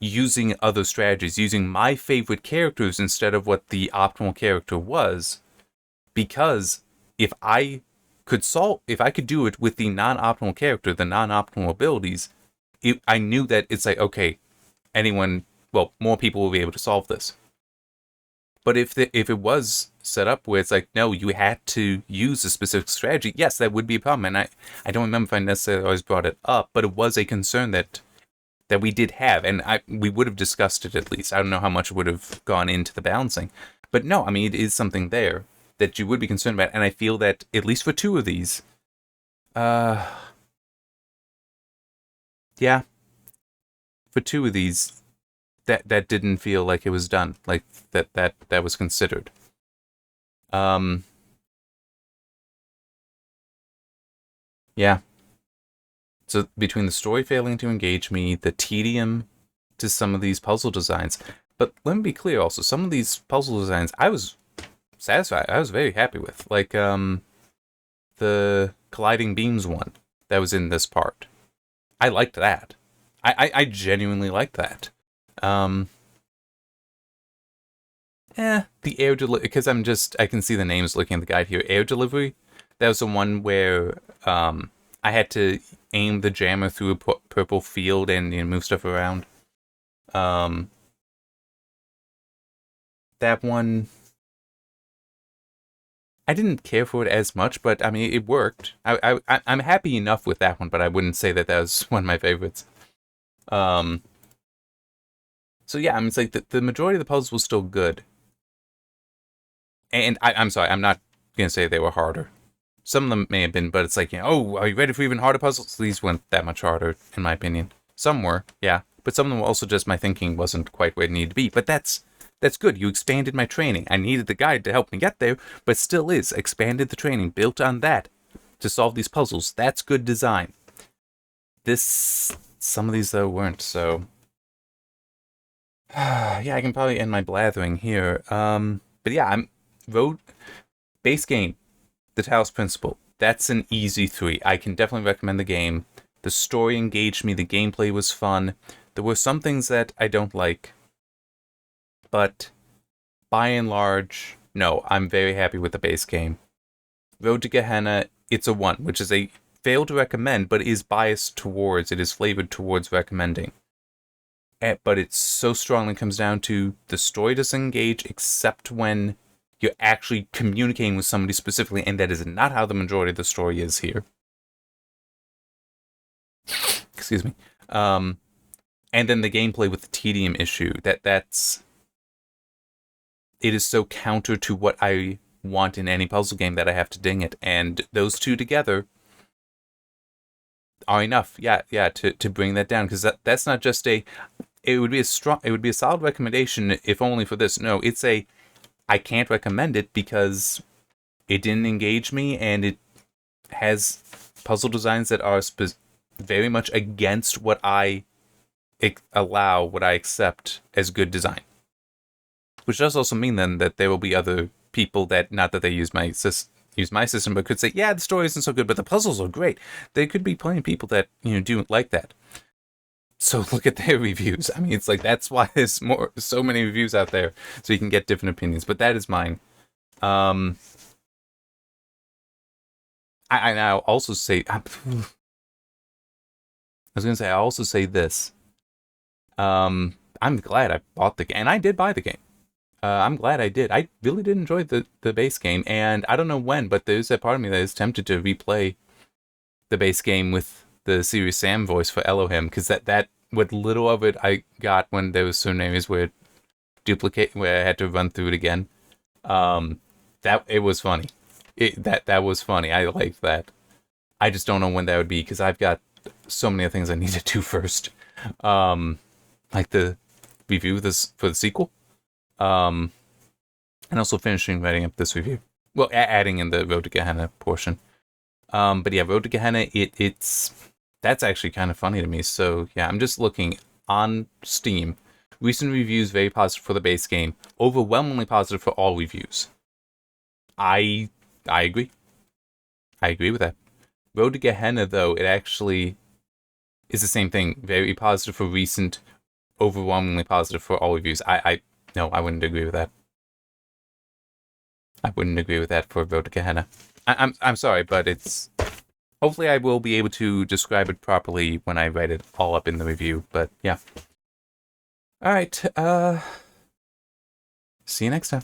using other strategies, using my favorite characters instead of what the optimal character was, because if I could do it with the non-optimal character, the non-optimal abilities, I knew that it's like, okay, more people will be able to solve this. But if it was set up where it's like, no, you had to use a specific strategy, yes, that would be a problem. And I don't remember if I necessarily always brought it up, but it was a concern that we did have, and we would have discussed it at least. I don't know how much would have gone into the balancing. But no, I mean, it is something there that you would be concerned about, and I feel that, at least for two of these, yeah, for two of these, that didn't feel like it was done, like that was considered. Yeah. So between the story failing to engage me, the tedium to some of these puzzle designs, but let me be clear also, some of these puzzle designs I was satisfied, I was very happy with, like the colliding beams one that was in this part. I liked that. I genuinely liked that. The air delivery, because I can see the names looking at the guide here. Air delivery, that was the one where I had to aim the jammer through a purple field and move stuff around. That one, I didn't care for it as much, but I mean, it worked. I'm happy enough with that one, but I wouldn't say that was one of my favorites. So yeah, I mean, it's like the majority of the puzzles was still good. And I'm sorry, I'm not going to say they were harder. Some of them may have been, but it's like, oh, are you ready for even harder puzzles? These weren't that much harder, in my opinion. Some were, yeah. But some of them were also just my thinking wasn't quite where it needed to be. But that's good. You expanded my training. I needed the guide to help me get there, but still is. Expanded the training, built on that to solve these puzzles. That's good design. Some of these, though, weren't, so... yeah, I can probably end my blathering here. But yeah, base game, the Talos Principle. That's an easy 3. I can definitely recommend the game. The story engaged me. The gameplay was fun. There were some things that I don't like. But by and large, no, I'm very happy with the base game. Road to Gehenna, it's a 1, which is a fail to recommend, but is biased towards, it is flavored towards recommending. But it so strongly comes down to the story doesn't engage except when you're actually communicating with somebody specifically, and that is not how the majority of the story is here. Excuse me. And then the gameplay with the tedium issue, that's... It is so counter to what I want in any puzzle game that I have to ding it. And those two together are enough, to bring that down. Because that's not just it would be a solid recommendation if only for this. No, it's I can't recommend it because it didn't engage me, and it has puzzle designs that are very much against what I allow, what I accept as good design. Which does also mean then that there will be other people that, not that they use my system, but could say, yeah, the story isn't so good, but the puzzles are great. There could be plenty of people that, do like that. So look at their reviews. I mean, it's like, that's why there's so many reviews out there, so you can get different opinions. But that is mine. I now also say, I was going to say, I also say this. I'm glad I bought the game, and I did buy the game. I'm glad I did. I really did enjoy the base game, and I don't know when, but there's a part of me that is tempted to replay the base game with the Serious Sam voice for Elohim, because that what little of it I got when there was certain areas where where I had to run through it again. That it was funny. That was funny. I liked that. I just don't know when that would be, because I've got so many other things I need to do first. Like the review for the sequel. And also finishing writing up this review. Well, adding in the Road to Gehenna portion. But yeah, Road to Gehenna, that's actually kind of funny to me. So yeah, I'm just looking on Steam. Recent reviews very positive for the base game. Overwhelmingly positive for all reviews. I agree. I agree with that. Road to Gehenna, though, it actually is the same thing. Very positive for recent, overwhelmingly positive for all reviews. No, I wouldn't agree with that. I wouldn't agree with that for Road to Gehenna. I'm sorry, but it's... Hopefully I will be able to describe it properly when I write it all up in the review, but yeah. Alright, see you next time.